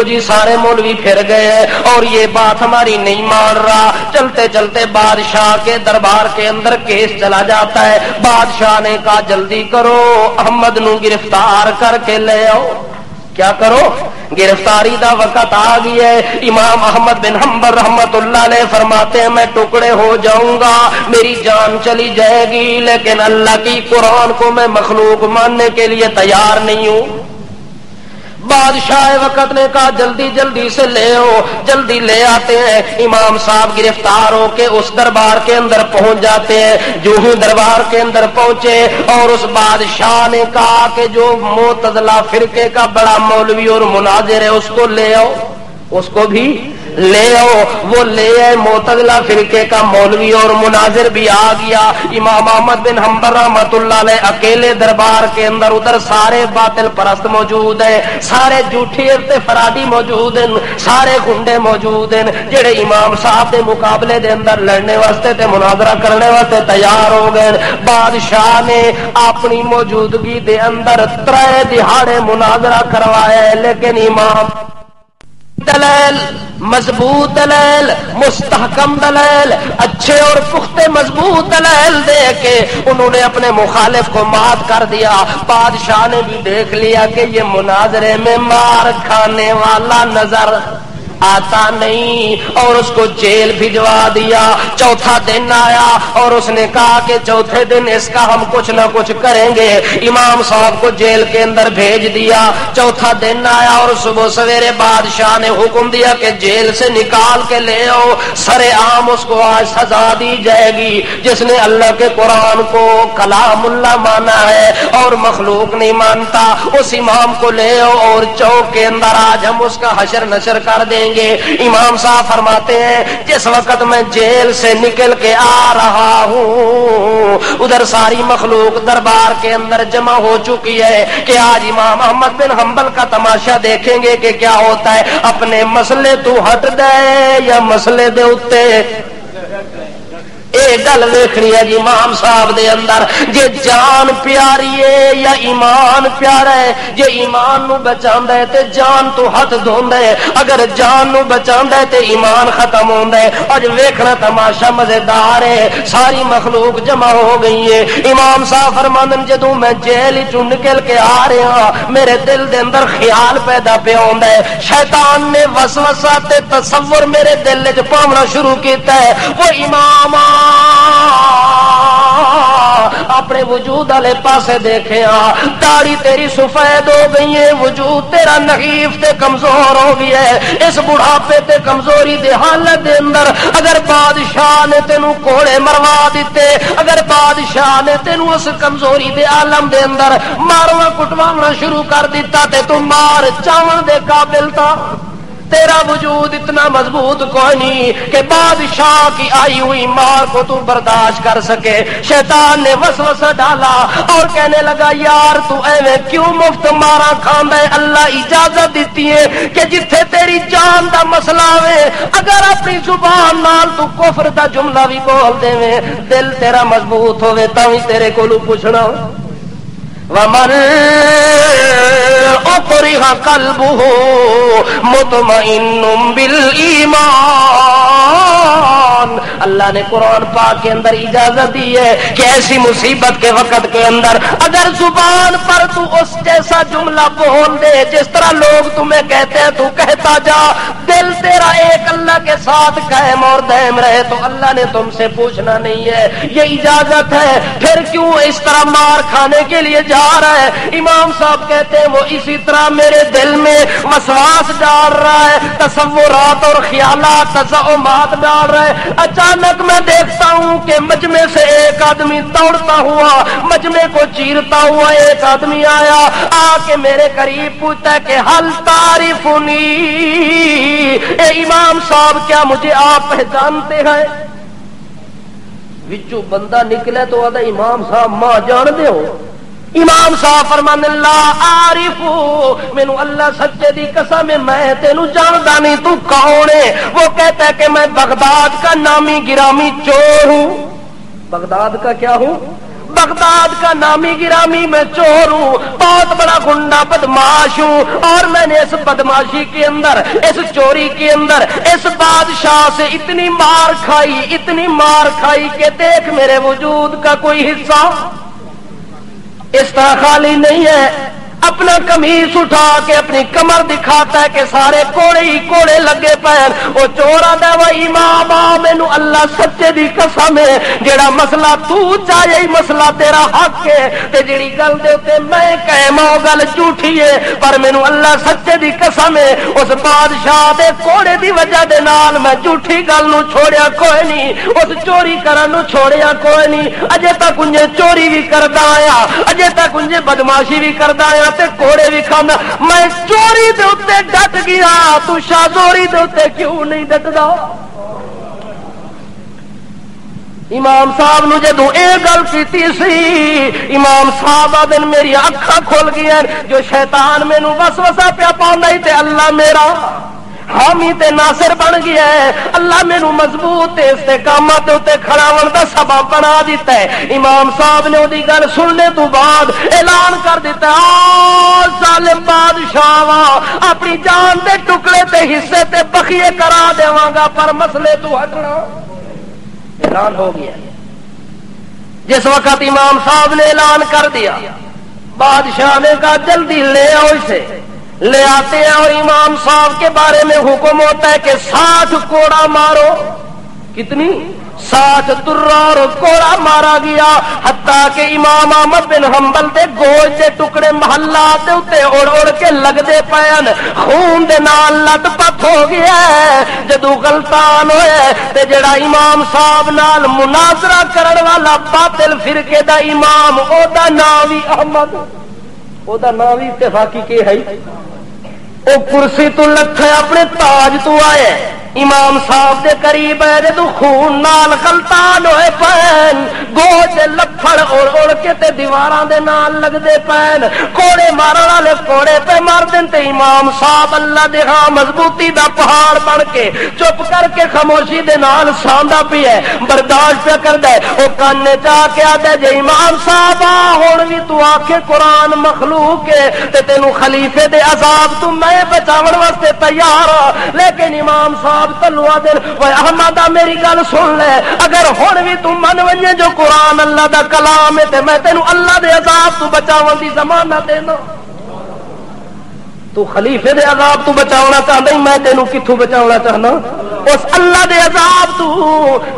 جی سارے مولوی پھر گئے ہیں اور یہ بات ہماری نہیں مان رہا۔ چلتے چلتے بادشاہ کے دربار کے اندر کیس چلا جاتا ہے۔ بادشاہ نے کہا جلدی کرو، احمد نو گرفتار کر کے لے آؤ۔ کیا کرو؟ گرفتاری دا وقت آ گیا ہے۔ امام احمد بن حنبل رحمت اللہ علیہ فرماتے ہیں میں ٹکڑے ہو جاؤں گا، میری جان چلی جائے گی، لیکن اللہ کی قرآن کو میں مخلوق ماننے کے لیے تیار نہیں ہوں۔ بادشاہ وقت نے کہا جلدی جلدی سے لے آؤ، جلدی لے آتے ہیں۔ امام صاحب گرفتار ہو کے اس دربار کے اندر پہنچ جاتے ہیں۔ جو ہی دربار کے اندر پہنچے اور اس بادشاہ نے کہا کہ جو معتزلہ فرقے کا بڑا مولوی اور مناظر ہے اس کو لے آؤ، اس کو بھی لے آؤ، وہ لے آئے۔ معتزلہ فرقے کا مولوی اور مناظر بھی آ گیا۔ امام احمد بن حنبل رحمۃ اللہ علیہ اکیلے دربار کے اندر، ادھر سارے باطل پرست موجود ہیں، سارے جھوٹے فرادی موجود ہیں، سارے گنڈے موجود ہیں، جڑے امام صاحب دے مقابلے دے اندر لڑنے واسطے تے مناظرہ کرنے واسطے تیار ہو گئے۔ بادشاہ نے اپنی موجودگی دے اندر 3 دہاڑے مناظرہ کروایا، لیکن امام دلیل، مضبوط دلیل، مستحکم دلیل، اچھے اور پختہ مضبوط دلیل دے کے انہوں نے اپنے مخالف کو مات کر دیا۔ بادشاہ نے بھی دیکھ لیا کہ یہ مناظرے میں مار کھانے والا نظر آتا نہیں، اور اس کو جیل بھجوا دیا۔ چوتھا دن آیا اور اس نے کہا کہ چوتھے دن اس کا ہم کچھ نہ کچھ کریں گے۔ امام صاحب کو جیل کے اندر بھیج دیا۔ چوتھا دن آیا اور صبح سویرے بادشاہ نے حکم دیا کہ جیل سے نکال کے لے آؤ، سرے عام اس کو آج سزا دی جائے گی۔ جس نے اللہ کے قرآن کو کلام اللہ مانا ہے اور مخلوق نہیں مانتا، اس امام کو لے آؤ اور چوک کے اندر آج ہم اس کا حشر نشر کر دیں گے۔ امام صاحب فرماتے ہیں جس وقت میں جیل سے نکل کے آ رہا ہوں، ادھر ساری مخلوق دربار کے اندر جمع ہو چکی ہے کہ آج امام احمد بن حنبل کا تماشا دیکھیں گے کہ کیا ہوتا ہے۔ اپنے مسئلے تو ہٹ دے یا مسئلے دے اتے اے گل ویکھنی ہے جی امام صاحب دے اندر، جے جان پیاری ہے یا ایمان پیارا ہے۔ جے ایمان نو بچاندا ہے تے جان تو ہاتھ دھوندا ہے، اگر جان نو بچاندا ہے تے ایمان ختم ہوندا ہے۔ اج ویکھنا تماشا مزیدار ہے، ساری مخلوق جمع ہو گئی ہے۔ امام صاحب فرماندن جدوں میں جیل چوں نکل کے آ رہا، میرے دل دے اندر خیال پیدا پیا ہوندا ہے، شیطان نے وسوسہ تے تصور میرے دل وچ پاونا شروع کیتا ہے۔ وہ امام اپنے وجود والے پاسے دیکھے، داڑھی تیری سفید ہو گئی ہے، وجود تیرا نحیف تے کمزور ہو گیا ہے۔ اس بڑھاپے تے کمزوری دے حالت دے اندر اگر بادشاہ نے تینوں کوڑے مروا دیتے، اگر بادشاہ نے تینوں اس کمزوری دے عالم دے اندر مارنا کٹوانا شروع کر دیتا تے تو مار چاون دے قابل تھا۔ تیرا وجود اتنا مضبوط کوئی نہیں کہ بادشاہ کی آئی ہوئی مار کو تو برداشت کر سکے۔ شیطان نے وسوسہ ڈالا اور کہنے لگا یار تو ایویں کیوں مفت مارا کھاندا ہے؟ اللہ اجازت دیتی ہے کہ جتھے تیری جان دا مسئلہ ہوئے، اگر اپنی زبان نال تو کفر دا جملہ بھی بول دے، دل تیرا مضبوط ہوئے تاں ہی تیرے کولوں پوچھنا وَمَنْ أُكْرِهَ قَلْبُهُ مُطْمَئِنٌ بِالْإِيمَانِ۔ اللہ نے قرآن پاک کے اندر اجازت دی ہے کہ ایسی مصیبت کے وقت کے اندر اگر زبان پر تو اس جیسا جملہ بول دے جس طرح لوگ تمہیں کہتے ہیں تو کہتا جا، دل تیرا ایک اللہ کے ساتھ قائم اور دائم رہے تو اللہ نے تم سے پوچھنا نہیں ہے، یہ اجازت ہے۔ پھر کیوں اس طرح مار کھانے کے لیے جا رہا ہے؟ امام صاحب کہتے ہیں وہ اسی طرح میرے دل میں وسواس ڈال رہا ہے، تصورات اور خیالات تزعمات ڈال رہا ہے۔ اچانک میں دیکھتا ہوں کہ مجمع سے ایک آدمی دوڑتا ہوا، مجمع کو چیرتا ہوا ایک آدمی آیا، آ کے میرے قریب پوچھتا ہے کہ حل تعریفنی، اے امام صاحب کیا مجھے آپ پہچانتے ہیں؟ وچوں بندہ نکلے تو آدھا امام صاحب ماں جان دے ہو؟ امام صاحب فرمان اللہ عارفو، مینو اللہ سچے دی قسم میں تینو جاندا نہیں، تو کون ہے؟ وہ کہتا ہے کہ میں بغداد کا نامی گرامی چور ہوں۔ بغداد کا کیا ہوں؟ بغداد کا نامی گرامی میں چور ہوں، بہت بڑا گنڈا بدماش ہوں، اور میں نے اس بدماشی کے اندر، اس چوری کے اندر اس بادشاہ سے اتنی مار کھائی کہ دیکھ میرے وجود کا کوئی حصہ اس طرح خالی نہیں ہے۔ اپنا قمیص اٹھا کے اپنی کمر دکھاتا ہے کہ سارے کوڑے ہی کوڑے لگے پیر۔ وہ چور آندا ہے وہ امام مینوں اللہ سچے دی قسم ہے جیڑا مسئلہ تو چاہے ہی مسئلہ تیرا حق ہے تے جیڑی گل دے تے میں قائم ہو گل جھوٹھی ہے، پر مینوں اللہ سچے دی قسم ہے اس بادشاہ دے کوڑے دی وجہ دے نال میں جھوٹھی گل نو چھوڑیا کوئی نہیں، اس چوری کرن نو چھوڑیا کوئی نہیں۔ اجے تک انجے چوری بھی کردا آیا، اجے تک انجے بدماشی بھی کردا آیا، تے کوڑے بھی کھانا. میں چوری دے اوتے ڈٹ گیا, تو شازوری دے اوتے کیوں نہیں ڈٹدا؟ امام صاحب نو جدوں اے گل کیتی سی, امام صاحب آدن میری اکھاں کھل گئیں. جو شیطان مینوں وسوسہ پیا پاوندا تے اللہ میرا حامی تے ناصر بن گیا ہے. اللہ مینوں مضبوط تے استقامت تے کھڑا ہون دا سبب بنا دیتا ہے. امام صاحب نے اودی گل سننے تو بعد اعلان کر دیتا, ظالم بادشاہ وا, اپنی جان دے ٹکڑے تے حصے تے بخیے کرا دیواں گا, پر مسئلے تو ہٹنا. اعلان ہو گیا. جس وقت امام صاحب نے اعلان کر دیا, بادشاہ نے کہا جلدی لے آؤ اسے. لے آتے ہیں اور امام صاحب کے بارے میں حکم ہوتا ہے کہ 60 کوڑا مارو. کتنی؟ 60 درہ اور کوڑا مارا گیا, حتیٰ کہ امام احمد بن حنبل دے گوشت دے ٹکڑے محلات اتے اڑ اڑ کے لگتے پین, خون دے نال لت پت ہو گیا ہے. جدو غلطان ہوئے تے جڑا امام صاحب نال مناظرہ کرن والا باطل فرقے دا امام, او دا نام وی احمد, او دا نام وی اتفاقی کے ہے, او کرسی تو لکھے اپنے تاج تو آئے. امام صاحب دے قریب ہے جدو خون نال غلطان ہوئے پین, گوچ لفڑ اڑ اڑ کے تے دیواراں دے نال لگ دے پین, کوڑے مارن والے کوڑے پہ مار دین تے امام صاحب اللہ دے ہاں مضبوطی دا پہاڑ بن کے چپ کر کے خاموشی دے نال ساندا پی ہے, برداشت پہ کردا ہے. او کانے چا کے آدھے جے امام صاحب ہن وی تو آکھے قرآن مخلوق ہے تے تینوں خلیفے دے عذاب تو میں بچاون واسطے تیار ہاں, لیکن امام صاحب تلوا دین وہ احمد میری گل سن لے, اگر ہن بھی تو من ونجے جو قرآن اللہ دا کلام ہے تے میں تینوں اللہ دے عذاب تو بچاون دی ضمانت دینا. تو خلیفے دے عذاب تو بچاونا چاہتا, میں تینوں کتھوں بچاونا چاہنا؟ اس اللہ دے عذاب تو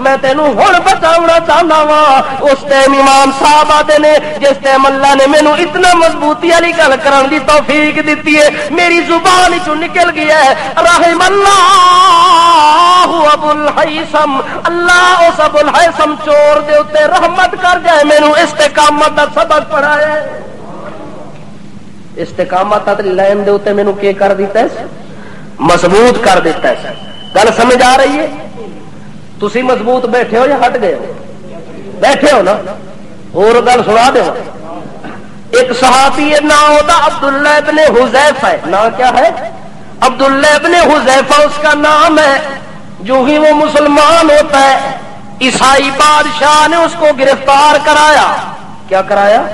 میں تینوں ہن بچاونا چاہنا وا. اس ٹائم امام صاحب آتے نے جس ٹائم اللہ نے مینوں اتنا مضبوطی والی گل کرن دی توفیق دیتی ہے, میری زبان وچوں نکل گیا ہے رحم اللہ ابو الہیثم, اللہ اس ابو الہیثم چور دے اوتے رحمت کر جائے, مینوں استقامت دا سبق پڑھایا ہے. استقامت لین دے اوتے مینوں کی کر دیتا ہے؟ مضبوط کر دیتا ہے. گل سمجھ آ رہی ہے؟ تسی مضبوط بیٹھے ہو یا ہٹ گئے ہو؟ بیٹھے ہو نا. اور گل سنا دو, ایک صحابی ہے نام ہوتا عبداللہ ابن حذیفہ ہے. نام کیا ہے؟ عبداللہ ابن حذیفہ اس کا نام ہے. جو ہی وہ مسلمان ہوتا ہے, عیسائی بادشاہ نے اس کو گرفتار کرایا. کیا کرایا؟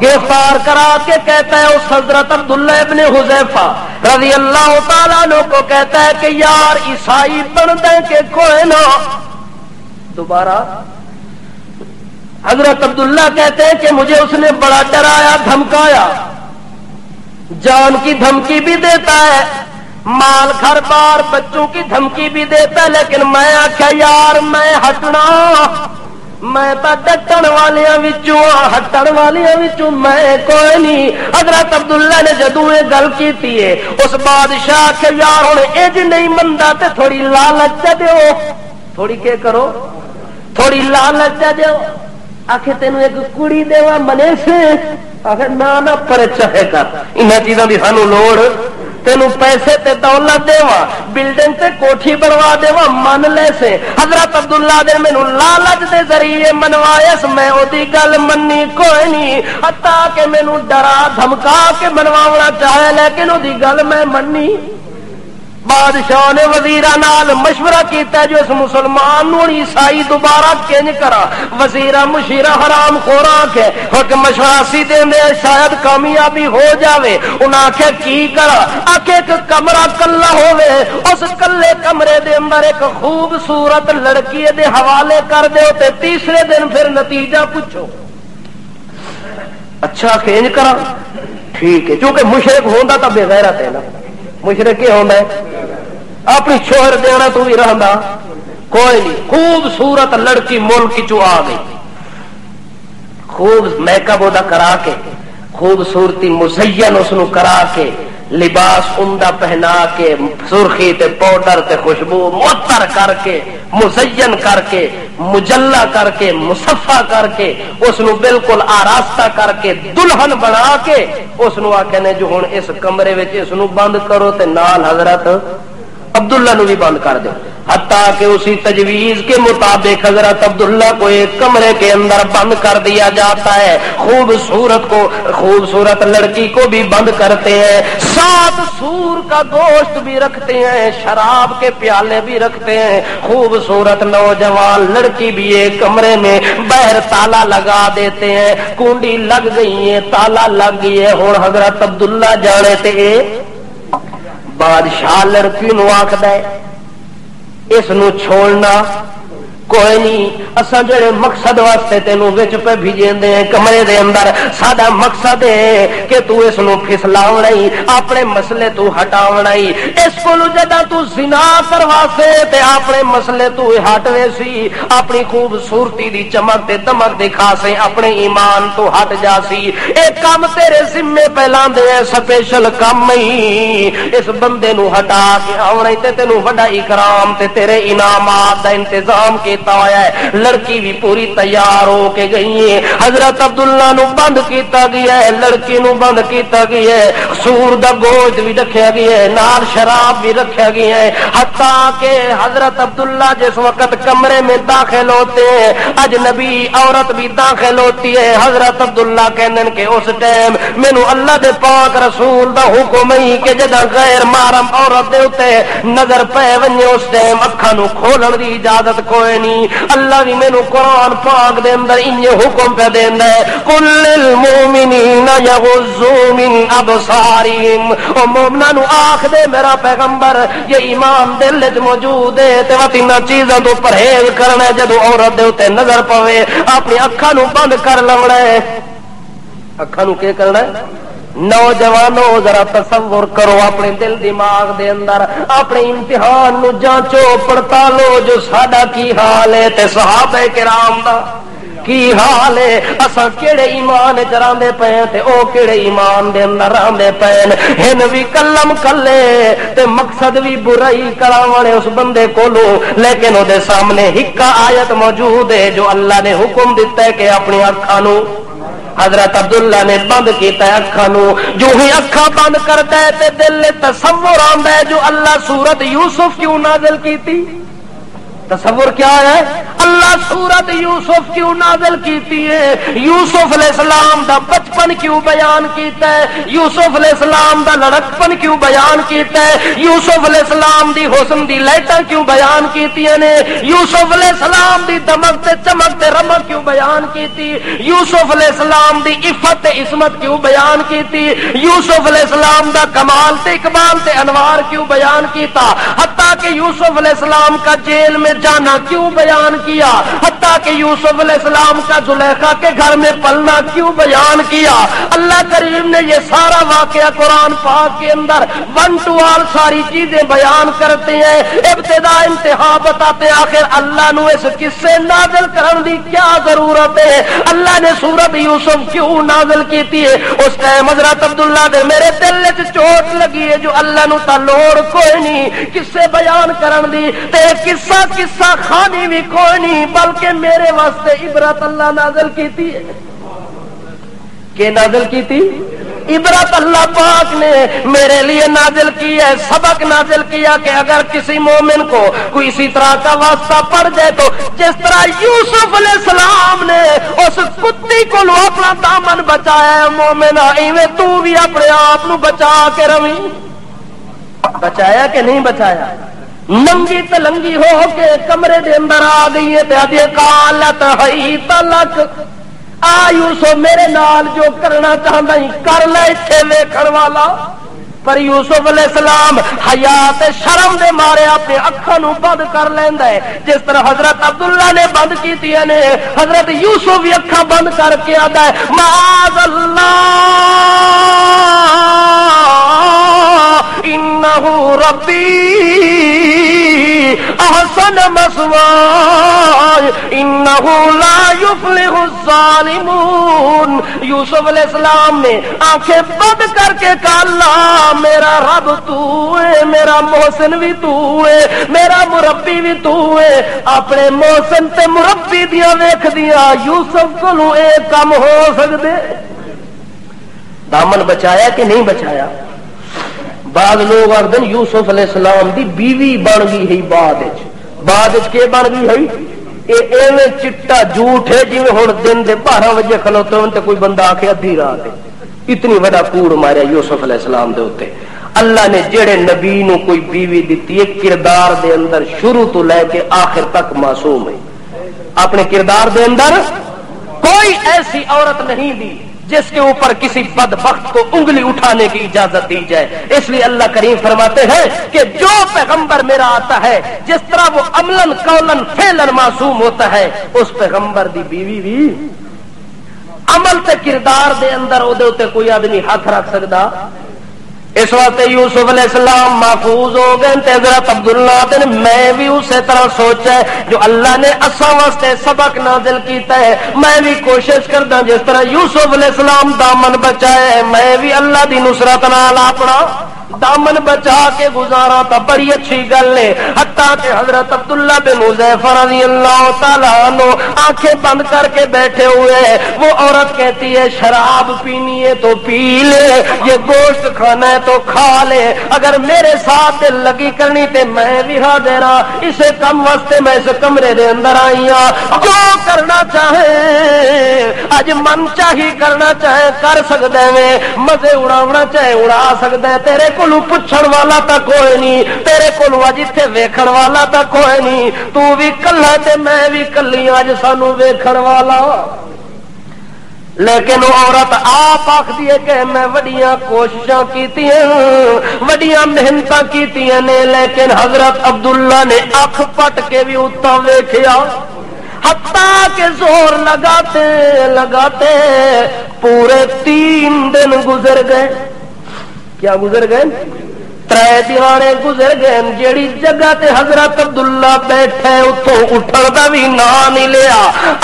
گرفتار کرا کے کہتا ہے اس حضرت عبداللہ ابن حذیفہ رضی اللہ تعالیٰ عنہ کو کہتا ہے کہ یار عیسائی بن دیں کہ کوئی نہ. دوبارہ حضرت عبداللہ کہتے ہیں کہ مجھے اس نے بڑا ڈرایا دھمکایا, جان کی دھمکی بھی دیتا ہے, مال گھر بار بچوں کی دھمکی بھی دیتا ہے, لیکن میں آخیا یار میں ہٹنا, میں تو ڈٹن والیاں وچوں ہٹن والیاں وچوں میں کوئی نہیں. حضرت عبداللہ نے جدوں یہ گل کیتی ہے اس بادشاہ کہ یار ہن اج نہیں مندا تے تھوڑی لالچ دیو. تھوڑی کے کرو؟ تھوڑی لالچ دیو. آخر تینوں ایک کڑی دیوا منے سے, آخر نہ پر چاہے کر, انہاں چیزاں دی سانوں لوڑ, تینوں پیسے تے دولت دیوا, بلڈنگ تے کوٹھی بنوا دیوا, من لے سے. حضرت عبداللہ دے مینوں لالچ دے ذریعے منوایا, میں اودی گل منی کوئی نہیں, حتیٰ کہ مینوں ڈرا دھمکا کے منواونا چاہے, لیکن اودی گل میں منی. بادشاہ نے وزیراں نال مشورہ کیتا جو اس مسلمان نو عیسائی دوبارہ کنج کرا. وزیرہ مشیرہ حرام خوراں کے حکم مشورہ سی دیندے شاید کامیابی ہو جاوے. انہاں آکھیا کی کرا؟ آکھے ایک کمرہ کلا ہووے, اس کلے کمرے دے اندر ایک خوبصورت لڑکی دے حوالے کر دیو تے تیسرے دن پھر نتیجہ پوچھو. اچھا کنج کرا, ٹھیک ہے. کیونکہ مشرک ہوندا تا بے غیرت ہے نا. مشرک کیا ہوندا ہے؟ اپنی شوہر دینا تو بھی رہندا کوئی نہیں. خوبصورت لڑکی ملک چو آ گئی, خوب میک اپ کرا کے خوبصورتی مزین اس نو کرا کے لباس عمدہ پہنا کے سرخی تے پاؤڈر تے خوشبو معطر کر کے مزین کر کے مجلہ کر کے مصفا کر کے اس نو بالکل آراستہ کر کے دلہن بنا کے اس نو آکھنے جو ہن اس کمرے وچ اس نو بند کرو تے نال حضرت عبداللہ نو بھی بند کر دو، حتیٰ کہ اسی تجویز کے مطابق حضرت عبداللہ کو ایک کمرے کے اندر بند کر دیا جاتا ہے، خوبصورت لڑکی کو بھی بند کرتے ہیں، 7 سور کا گوشت بھی رکھتے ہیں، شراب کے پیالے بھی رکھتے ہیں، خوبصورت نوجوان لڑکی بھی ایک کمرے میں باہر تالا لگا دیتے ہیں، کنڈی لگ گئی ہے، تالا لگ گئی ہے، اور حضرت عبداللہ جانے تے بادشاہ لڑکی نو آکھدا ہے اس نو چھوڑنا کوئی نہیں، اساں جڑے مقصد واسطے تینوں وچ پہ بھیجیندے ہیں کمرے دے اندر، ساڈا مقصد ہے کہ تو اس نو پھسلاونا ہی، اپنے مسئلے تو ہٹاونا ہی، اس کولو جدا تو زنا کرواسے تے اپنے مسئلے تو ہٹوے سی، اپنی خوبصورتی دی چمک تے دمک دکھا سے اپنے ایمان تو ہٹ جاسی، اے کام تیرے ذمے پہلاں دے سپیشل کام ہی، اس بندے نو ہٹا کے آونا تے تینوں بڑا اکرام تے تیرے انعامات دا انتظام کیتا ہوا ہے۔ لڑکی بھی پوری تیار ہو کے گئی ہے، حضرت عبداللہ نو بند کیتا گیا ہے، لڑکی نو بند کیتا گیا ہے، سور دا گوشت بھی رکھیا گیا ہے، نال شراب بھی رکھیا گیا ہے، حتیٰ کہ حضرت عبداللہ جس وقت کمرے میں داخل ہوتے ہیں اجنبی عورت بھی داخل ہوتی ہے، حضرت عبداللہ کہنے کہ اس ٹائم مینوں اللہ دے پاک رسول دا حکم ہی کہ جدا غیر محرم عورت دے اوتے نظر پے ونجے اس ٹائم اکھاں نو کھولن دی اجازت کوئی نہیں، اللہ بھی مینوں قرآن پاک دے اندر انج حکم پہ دیندا ہے قل للمؤمنین یغضوا من ابصارہم، او مومناں نو آکھ دے میرا پیغمبر یہ ایمان دل وچ موجود ہے تے انہاں چیزاں تو پرہیز کرنا ہے، جدوں عورت دے اوتے نظر پوے اپنی اکھاں نو بند کر لونا ہے، اکھاں نو کی کرنا ہے؟ نوجوانوں ذرا تصور کرو اپنے دل دماغ دے اندر اپنے امتحان نو جانچو پڑتالو جو ساڈا کی حال ہے تے صحابہ کرام دا کی حال ہے، اساں کیڑے ایمان وچ راندے پئے تے او کیڑے ایمان دے اندر راندے پئے، ہن وی کلم کلے تے مقصد وی برائی کراونے اس بندے کولو، لیکن او دے سامنے ہکا آیت موجود ہے جو اللہ نے حکم دیتا ہے کہ اپنی اکھاں نو، حضرت عبداللہ نے بند کیتا ہے اکھاں نو، جو ہی اکھاں بند کرتا ہے تے دل میں تصور آندا ہے جو اللہ سورت یوسف کیوں نازل کیتی، تصور کیا ہے؟ اللہ سورت یوسف کیوں نازل کیتی ہے، یوسف علیہ السلام دا بچپن کیوں بیان کیتا ہے، یوسف علیہ السلام دا لڑکپن کیوں بیان کیتا ہے، یوسف علیہ السلام دی حسن دی لائٹاں کیوں بیان کیتیاں نے، یوسف علیہ السلام دی دمک تے چمک تے رمک کیوں بیان کیتی، یوسف علیہ السلام دی عفت تے عصمت کیوں بیان کیتی، یوسف علیہ السلام دا کمال تے اقبال تے انوار کیوں بیان کیتا، حتیٰ کہ یوسف علیہ السلام کا جیل میں جانا کیوں بیان کیا، حتیٰ کہ یوسف علیہ السلام کا زلیخا کے گھر میں پلنا کیوں بیان کیا، اللہ کریم نے یہ سارا واقعہ قرآن پاک کے اندر ون ٹو آل ساری چیزیں بیان کرتے ہیں، ابتدا انتہا بتاتے ہیں، آخر اللہ نو اس قصے نازل کرن دی کیا ضرورت ہے، اللہ نے سورت یوسف کیوں نازل کیتی ہے، اس ٹائم حضرت عبداللہ دے میرے دل وچ چوٹ لگی ہے جو اللہ نو تا لوڑ کوئی نہیں قصے بیان کرن دی تے قصہ خانی بھی کوئی نہیں، بلکہ میرے واسطے عبرت اللہ نازل کیتی ہے، کہ نازل کیتی عبرت اللہ پاک نے میرے لیے نازل کی ہے، سبق نازل کیا کہ اگر کسی مومن کو کوئی اسی طرح کا واسطہ پڑ جائے تو جس طرح یوسف علیہ السلام نے اس کتی کو اپنا دامن بچایا ہے، مومنا ایویں تو بھی اپنے آپ نو بچا کے روی، بچایا کہ نہیں بچایا، ننگی تلنگی ہو کے کمرے دے اندر آ گئی ہے تے آدھی قالت حیت لک آ یوسف میرے نال جو کرنا چاہندا ہی کر لے ایتھے ویکھن والا، پر یوسف علیہ السلام حیا تے شرم دے مارے اپنے اکھاں نو بند کر لیندا ہے، جس طرح حضرت عبداللہ نے بند کیتیاں نے حضرت یوسف بھی اکھاں بند کر کے آندا ہے معاذ اللہ انہ ربی احسن مثواي انہ لا یفلح الظالمون۔ یوسف علیہ السلام نے آنکھیں بند کر کے کہا اللہ میرا رب تو ہے، میرا محسن بھی تو ہے، میرا مربی بھی تو ہے۔ اپنے محسن تے مربی دیاں ویکھ دیاں یوسف کو اے کم ہو سکدے؟ دامن بچایا کہ نہیں بچایا؟ بعض لوگ آخدن یوسف علیہ السلام دی بیوی بن گئی ہے بعد کے بن گئی ہے ایویں چٹا جھوٹ ہے جی ہوں دن دے 12 بجے کھلوتے ہوں تے کوئی بندہ آکھے ادھی رات ہے۔ اتنی بڑا کوڑ ماریا یوسف علیہ السلام دے اوتے۔ اللہ نے جڑے نبی نو کوئی بیوی دیتی ہے کردار دے اندر شروع تو لے کے آخر تک معصوم ہے۔ اپنے کردار دے اندر کوئی ایسی عورت نہیں دی جس کے اوپر کسی بدبخت کو انگلی اٹھانے کی اجازت دی جائے۔ اس لیے اللہ کریم فرماتے ہیں کہ جو پیغمبر میرا آتا ہے جس طرح وہ عملاً قولاً فعلاً معصوم ہوتا ہے اس پیغمبر دی بیوی بھی عمل تے کردار دے اندر او دے اوتے کوئی آدمی ہاتھ رکھ سکتا۔ اس واسطے یوسف علیہ السلام محفوظ ہو گئے تے حضرت عبداللہ نے میں بھی اسی طرح سوچا ہے جو اللہ نے اساں واسطے سبق نازل کیتا ہے میں بھی کوشش کردا جس طرح یوسف علیہ السلام دامن بچائے میں بھی اللہ دی نصرت نال اپنا دامن بچا کے گزارا تو بڑی اچھی گل ہے۔ حتیٰ کہ حضرت عبداللہ بن حذیفہ رضی اللہ تعالیٰ عنہ آنکھیں بند کر کے بیٹھے ہوئے ہیں۔ وہ عورت کہتی ہے شراب پینی ہے تو پی لے، یہ گوشت کھانا ہے تو کھا لے، اگر میرے ساتھ دل لگی کرنی تے میں بھی حاضر ہاں، اسے کم واسطے میں اس کمرے دے اندر آئی ہاں۔ جو کرنا چاہے اج من چاہی کرنا چاہے کر سکتے ہیں، مزے اڑاونا چاہے اڑا سکتے ہیں، تیرے کو پوچھن والا تا کوئی نہیں، تیرے کو اج اتنے ویکھن والا تا کوئی نہیں، تو بھی کلا تے میں بھی کلی اج سانو ویکھن والا۔ لیکن وہ عورت آپ آخدی ہے کہ میں وڈیاں کوششاں کیتیاں وڈیاں محنتاں کیتیاں نے، لیکن حضرت عبداللہ نے اکھ پٹ کے بھی اتنا ویکھیا، حتیٰ کہ زور لگاتے لگاتے پورے 3 دن گزر گئے۔ کیا گزر گئے؟ 3 دہاڑے گزر گئے۔ جیڑی جگہ تے حضرت عبداللہ بیٹھے اتوں اٹھن دا بھی نام نہیں لیا،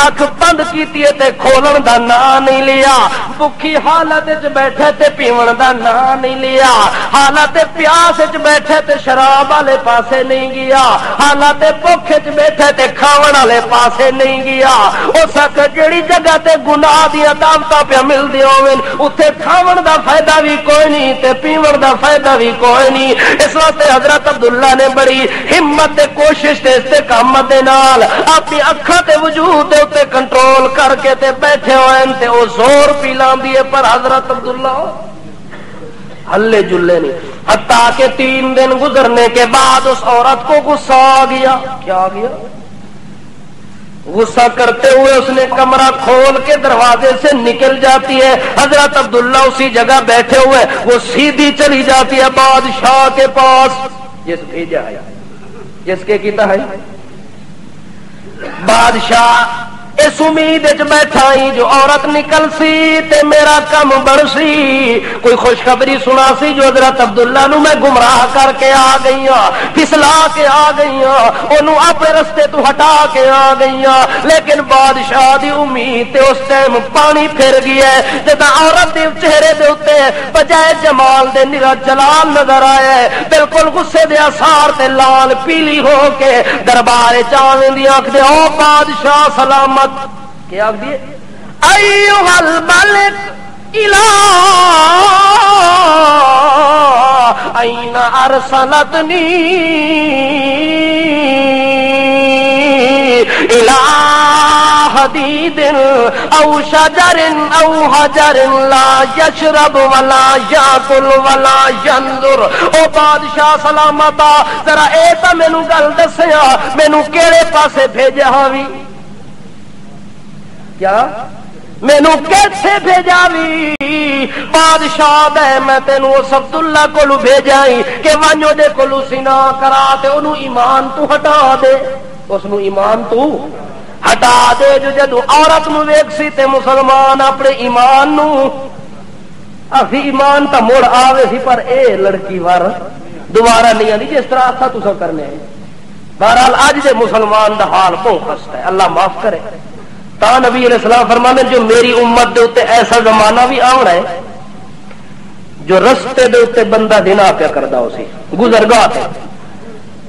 اکھ بند کیتی تے کھولن دا نام نہیں لیا، بکھی حالت وچ بیٹھے تے پیون دا نام نہیں لیا، حالت پیاس وچ بیٹھے تے شراب والے پاسے نہیں گیا، حالت بھوک وچ بیٹھے تے کھاون والے پاسے نہیں گیا۔ اس وقت جیڑی جگہ تے گناہ دیاں دعوتاں پہ ملدی ہوون اوتھے کھاون دا فائدہ بھی کوئی نہیں تے پیون دا فائدہ بھی کوئی نہیں۔ اس واسطے حضرت عبداللہ نے بڑی ہمت تے کوشش تے استقامت دے نال اپنی اکھاں تے وجود دے اوتے کنٹرول کر کے تے بیٹھے ہوئے تے او زور پی لاندی ہے، پر حضرت عبداللہ ہلے جلے نہیں۔ حتیٰ کہ 3 دن گزرنے کے بعد اس عورت کو غصہ آ گیا۔ کیا آ گیا؟ غصہ کرتے ہوئے اس نے کمرہ کھول کے دروازے سے نکل جاتی ہے۔ حضرت عبداللہ اسی جگہ بیٹھے ہوئے وہ سیدھی چلی جاتی ہے بادشاہ کے پاس جس بھیجا ہے، جس کے کیتا ہے بادشاہ اس امید وچ بیٹھا ہی جو عورت نکل سی تے میرا کم بڑھ سی، کوئی خوشخبری سنا سی جو حضرت عبداللہ نو میں گمراہ کر کے آ گئی ہاں، پھسلا کے آ گئی ہاں، اونوں اپنے رستے تو ہٹا کے آ گئی ہاں۔ لیکن بادشاہ دی امید تے اس ٹائم پانی پھر گیا ہے، جدا عورت دے چہرے دے اوتے بجائے جمال دے نرا جلال نظر آیا ہے، بالکل غصے دے آثار تے لال پیلی ہو کے دربار چاویں دی آنکھ دے او بادشاہ سلامت کیا آخ دیے ایوہ الملک الہ این ارسلتنی الہ حدید او شجر او حجر لا یشرب ولا یاکل ولا ینظر۔ او بادشاہ سلامتا ذرا اے تا مینوں گل دسیا مینوں کیڑے پاسے بھیجا ہوئی؟ کیا مینوں کیسے بھیجا بھی؟ بادشاہ دے میں تینوں اس عبداللہ کولو بھیجائی کہ وانجو دے کولو سنا کرا تے انہوں ایمان تو ہٹا دے، اس نو ایمان تو ہٹا دے۔ جو جدو عورت نو ویکھ سی تے مسلمان اپنے ایمان نو اسی ایمان تا مڑ آوے سی، پر اے لڑکی وار دوبارہ نہیں آندی جس طرح اسا تساں کرنے ہیں۔ بہرحال اج دے مسلمان دا حال بہت خستہ ہے، اللہ معاف کرے۔ تا نبی علیہ السلام فرمانے جو میری امت دے اوتے ایسا زمانہ بھی آنا ہے جو رستے دے اوتے بندہ دنا پیا کردا ہو سی گزرگاہ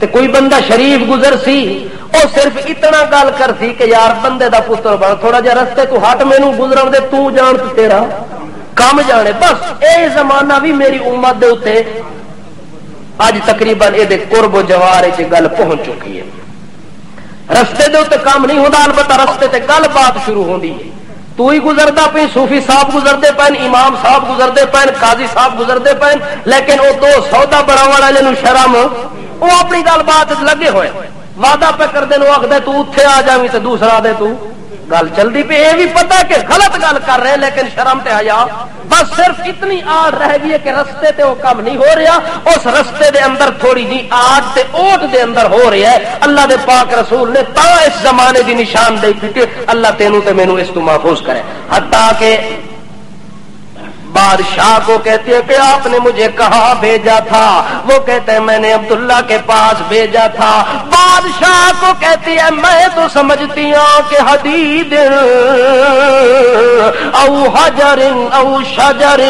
تے کوئی بندہ شریف گزر سی او صرف اتنا گل کر سی کہ یار بندے دا پتر بن تھوڑا جا رستے تو ہٹ مینوں گزرن دے تو جان تو تیرا کام جانے، بس اے زمانہ بھی میری امت دے اوتے اج تقریباً یہ قرب و جوار گل پہنچ چکی ہے۔ رستے دے تے کام نہیں ہوتا، البتہ رستے تے گل بات شروع ہوندی ہے۔ تو ہی گزرتا پی، صوفی صاحب گزرتے پین، امام صاحب گزرتے پین، قاضی صاحب گزرتے پین، لیکن وہ دو سودا بڑھاون والے نوں شرم وہ اپنی گل بات لگے ہوئے وعدہ پہ کرتے ہیں، وہ آخر تو اتنے آ جاویں تو دوسرا دے تو گل چلتی پی، یہ بھی پتا کہ غلط گل کر رہے لیکن شرم تے حیا بس صرف اتنی آڑ رہ گئی ہے کہ رستے تے وہ کام نہیں ہو رہا، اس رستے دے اندر تھوڑی جی آڑ تے اوٹ دے اندر ہو رہا ہے۔ اللہ دے پاک رسول نے تا اس زمانے دی نشاندہی کی کہ اللہ تینوں تے مینوں اس تو محفوظ کرے، حتیٰ کہ بادشاہ کو کہتی ہے کہ آپ نے مجھے کہاں بھیجا تھا؟ وہ کہتے ہیں میں نے عبداللہ کے پاس بھیجا تھا۔ بادشاہ کو کہتی ہے میں تو سمجھتی ہوں کہ حدید او حجر او شجر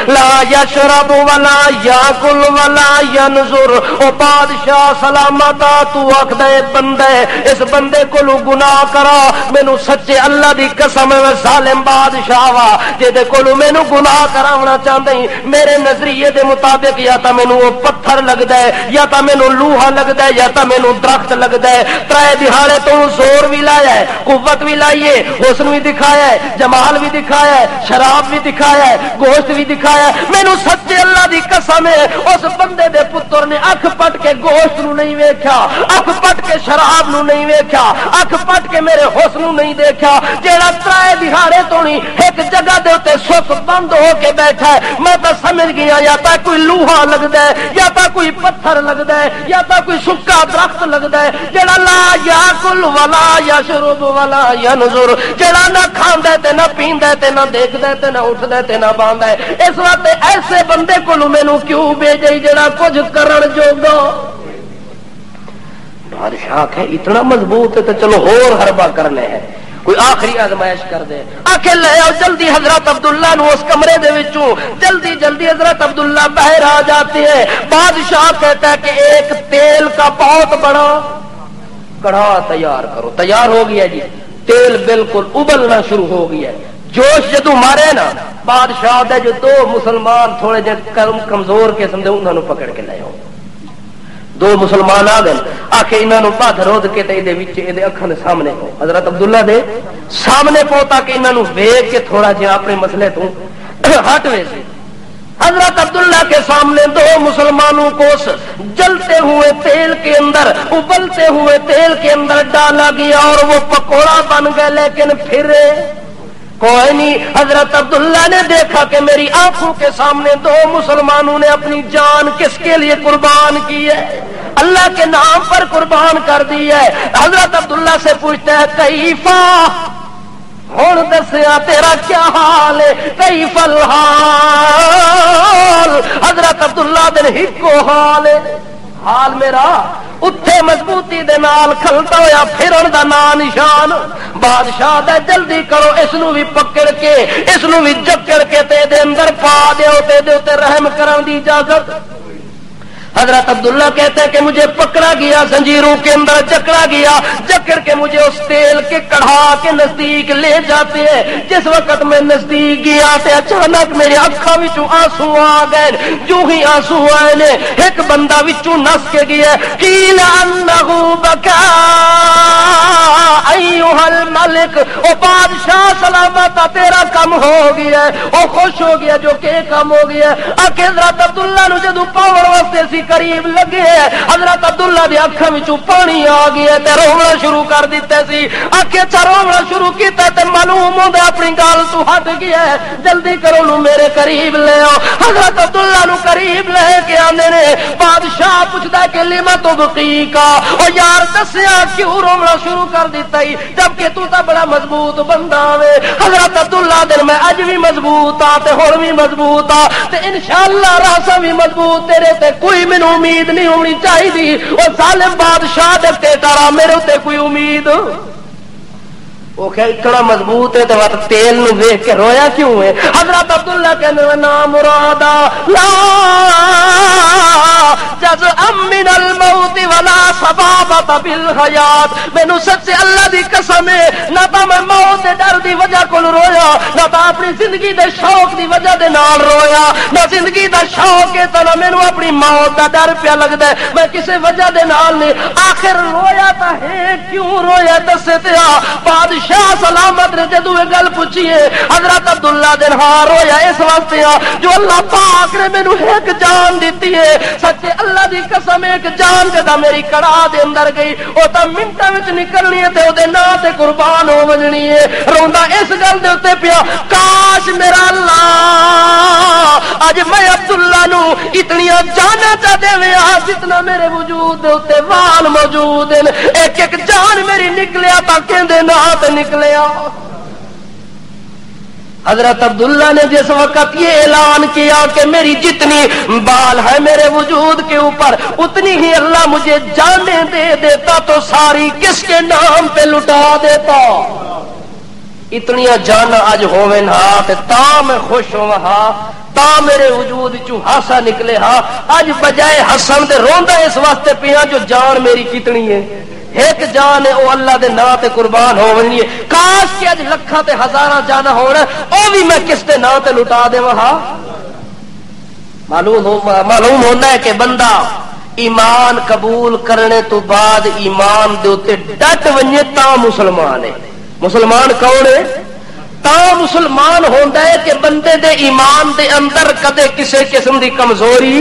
لا یشرب ولا یاکل ولا ینظر۔ او بادشاہ سلامت تو آکھدا ہے بندے اس بندے کو گناہ کرا، مینوں سچے اللہ دی قسم ہے ظالم بادشاہ وا جے کولو مینوں گناہ کراونا چاہتا ہی میرے نظریے دے مطابق یا تا مینوں وہ پتھر لگدا ہے یا تا مینوں لوہا لگدا ہے یا تا مینوں درخت لگدا ہے۔ ترے دہاڑے تو زور بھی لایا ہے، قوت بھی لائی ہے، حسن بھی دکھایا ہے، جمال بھی دکھایا ہے، شراب بھی دکھایا ہے، گوشت بھی دکھایا ہے۔ مینوں سچے اللہ دی قسم ہے اس بندے دے پتر نے اکھ پٹ کے گوشت نو نہیں ویکھیا، اکھ پٹ کے شراب نو نہیں ویکھیا، اکھ پٹ کے میرے حسن نو نہیں دیکھیا، جیڑا ترے دہاڑے تو نہیں ایک جگہ دے اوتے سکھ بند ہو کے بیٹھا ہے۔ میں تو سمجھ گیا یا تا کوئی لوہا لگتا ہے یا تا کوئی پتھر لگتا ہے یا تا کوئی سکا درخت لگتا ہے، جڑا لا یاکل ولا یشرب ولا ینظر، جڑا نہ کھاندا تے نہ پیندا تے نہ دیکھدا تے نہ اٹھدا تے نہ باندا ہے۔ اس واسطے ایسے بندے کو مینوں کیوں بھیجی جڑا کچھ کرن جوگا؟ بادشاہ کہ اتنا مضبوط ہے تو چلو ہور حربہ کرنے ہیں، کوئی آخری آزمائش کر دے۔ آکے لے آؤ جلدی حضرت عبداللہ نو اس کمرے دے وچوں، جلدی جلدی حضرت عبداللہ باہر آ جاتے ہیں۔ بادشاہ کہتا ہے کہ ایک تیل کا بہت بڑا کڑھا تیار کرو۔ تیار ہو گیا جی، تیل بالکل ابلنا شروع ہو گیا ہے۔ جوش جدو مارے نا بادشاہ دے جو دو مسلمان تھوڑے جے کمزور قسم دے انہوں نے پکڑ کے لے آؤ۔ دو مسلمان آ گئے آخر انہوں بات رود کے یہ اکھان دے سامنے پو حضرت عبداللہ دے سامنے پو تاکہ انہوں ویگ کے تھوڑا جہا اپنے مسئلے تو ہٹ وے سے۔ حضرت عبداللہ کے سامنے دو مسلمانوں کو جلتے ہوئے تیل کے اندر ابلتے ہوئے تیل کے اندر ڈالا گیا اور وہ پکوڑا بن گئے، لیکن پھر کوئی نہیں۔ حضرت عبداللہ نے دیکھا کہ میری آنکھوں کے سامنے دو مسلمانوں نے اپنی جان کس کے لیے قربان کی ہے؟ اللہ کے نام پر قربان کر دی ہے۔ حضرت عبداللہ سے پوچھتا ہے کیفا، ہوں دسیا تیرا کیا حال ہے؟ کیف الحال؟ حضرت عبداللہ دن ہی کو حال ہے، حال میرا اتھے مضبوطی دے نال کھلتا ہویا پھرن دا نا نشان۔ بادشاہ دے جلدی کرو اس نو بھی پکڑ کے اس نو بھی جکڑ کے تے دے اندر پا دیو تے دے تے رحم کرن دی اجازت۔ حضرت عبداللہ کہتے ہیں کہ مجھے پکڑا گیا، زنجیروں کے اندر جکڑا گیا، جکڑ کے مجھے اس تیل کے کڑھا کے نزدیک لے جاتے ہیں۔ جس وقت میں نزدیک گیا تے اچانک میرے آنکھاں وچوں آنسو آ گئے۔ جو ہی آنسو آئے نے ایک بندہ وچوں نس کے گیا، قیل انہ بکا ایھا الملک، او بادشاہ سلامت تیرا کم ہو گیا ہے، او خوش ہو گیا جو کہ کم ہو گیا ہے۔ آکے حضرت عبداللہ نو جدو پاون واسطے سی قریب لگے حضرت عبداللہ دی اکھاں وچوں پانی آ گیا تے رونا شروع کر دتا سی۔ آکے رونا شروع کیتا تے معلوم ہوندا اپنی گل تو ہٹ گیا ہے، جلدی کرو نو میرے قریب لے آؤ۔ حضرت عبداللہ نو قریب لے کے آندے نے۔ بادشاہ پوچھدا کہ لما تبقیکا، او یار دسیا کیوں رونا شروع کر دیتا ہی جبکہ تو تا بڑا مضبوط بندہ وے؟ حضرت عبداللہ دن میں اج بھی مضبوط آ تے ہن بھی مضبوط آ تے انشاءاللہ راسا بھی مضبوط، تیرے تے کوئی مینوں امید نہیں ہونی چاہیے وہ ظالم بادشاہ ڈکٹیٹر میرے اتنے کوئی امید وہ کہ اتنا مضبوط ہے تو تیل نو دیکھ کے رویا کیوں ہے؟ حضرت عبداللہ کہنے نا مرادا لا جزءا من الموت ولا ثبابۃ بالحیات مینوں سچے اللہ دی قسم ہے نہ تو میں موت دے ڈر دی وجہ کول رویا نہ تو اپنی زندگی دے شوق دی وجہ دے نال رویا نہ زندگی دا شوق ہے تو نہ مینوں اپنی موت دا ڈر پیا لگدا ہے میں کسے وجہ دے نال نہیں آخر رویا تا ہے کیوں رویا دسے تے بادشاہ سلامت نے جدو یہ گل پوچھی ہے حضرت عبداللہ دن ہاں رویا اس واسطے جو اللہ پاک نے مینوں ایک جان دیتی ہے سچے اللہ دی قسم ایک جان جدا میری کڑا دے اندر گئی وہ تو منٹاں وچ نکلنی ہے تے او دے نام تے قربان ہو ونجنی ہے روندا اس گل دے اوتے پیا کاش میرا اللہ اج میں عبداللہ نو اتنی جانا چا دیویں جتنا میرے وجود دے اوتے وال موجود ہیں ایک ایک جان میری نکلیا تا کہندے نا تے نکلیا حضرت عبداللہ نے جس وقت یہ اعلان کیا کہ میری جتنی بال ہے میرے وجود کے اوپر اتنی ہی اللہ مجھے جانیں دے دیتا تو ساری کس کے نام پہ لٹا دیتا اتنی جانا اج ہوویں ہاں تے تا میں خوش ہوا ہاں تا میرے وجود چوں ہاسا نکلے ہاں اج بجائے ہسن تے روندا اس واسطے پیا جو جان میری کتنی ہے ایک جان ہے وہ اللہ دے نام تے قربان ہو ونی ہے کاش کہ اج لکھاں تے ہزاراں جانا ہونا او بھی میں کس دے نام تے لٹا دیواں ہاں معلوم ہونا ہے کہ بندہ ایمان قبول کرنے تو بعد ایمان دے اوتے ڈٹ ونجے تا مسلمان ہے مسلمان کون ہے تا مسلمان ہوندا ہے کہ بندے دے ایمان دے اندر کدے کسے قسم دی کمزوری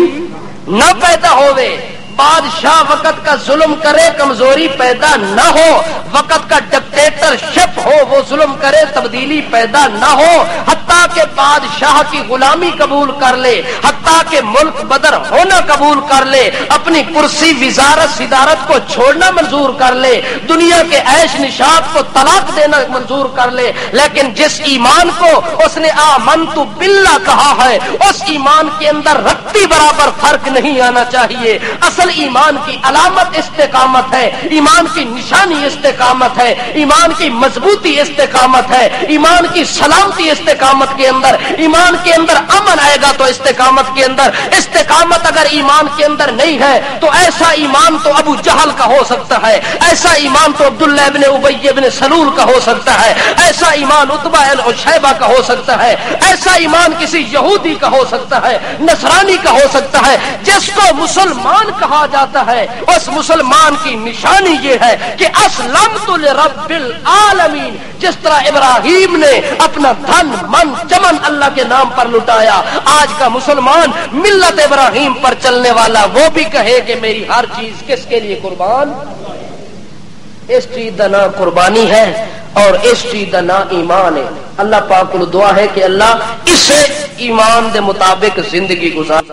نہ پیدا ہوئے بادشاہ وقت کا ظلم کرے کمزوری پیدا نہ ہو وقت کا ڈکٹیٹر شپ ہو وہ ظلم کرے تبدیلی پیدا نہ ہو حتیٰ کہ بادشاہ کی غلامی قبول کر لے حتیٰ کہ ملک بدر ہونا قبول کر لے اپنی کرسی وزارت صدارت کو چھوڑنا منظور کر لے دنیا کے عیش نشاط کو طلاق دینا منظور کر لے لیکن جس ایمان کو اس نے آمنت باللہ کہا ہے اس ایمان کے اندر رتی برابر فرق نہیں آنا چاہیے اصل ایمان کی علامت استقامت ہے ایمان کی نشانی استقامت ہے ایمان کی مضبوطی استقامت ہے ایمان کی سلامتی استقامت کے اندر ایمان کے اندر امن آئے گا تو استقامت کے اندر استقامت اگر ایمان کے اندر نہیں ہے تو ایسا ایمان تو ابو جہل کا ہو سکتا ہے ایسا ایمان تو عبداللہ ابن ابی ابن سلول کا ہو سکتا ہے ایسا ایمان عتبہ بن شیبہ کا ہو سکتا ہے ایسا ایمان کسی یہودی کا ہو سکتا ہے نصرانی کا ہو سکتا ہے جس کو مسلمان کہا جاتا ہے اس مسلمان کی نشانی یہ ہے کہ اسلمت لرب العالمین جس طرح ابراہیم نے اپنا دھن من چمن اللہ کے نام پر لٹایا آج کا مسلمان ملت ابراہیم پر چلنے والا وہ بھی کہے کہ میری ہر چیز کس کے لیے قربان اس چیز کا نام قربانی ہے اور اس چیز کا نام ایمان ہے اللہ پاک کو دعا ہے کہ اللہ اسے ایمان دے مطابق زندگی گزار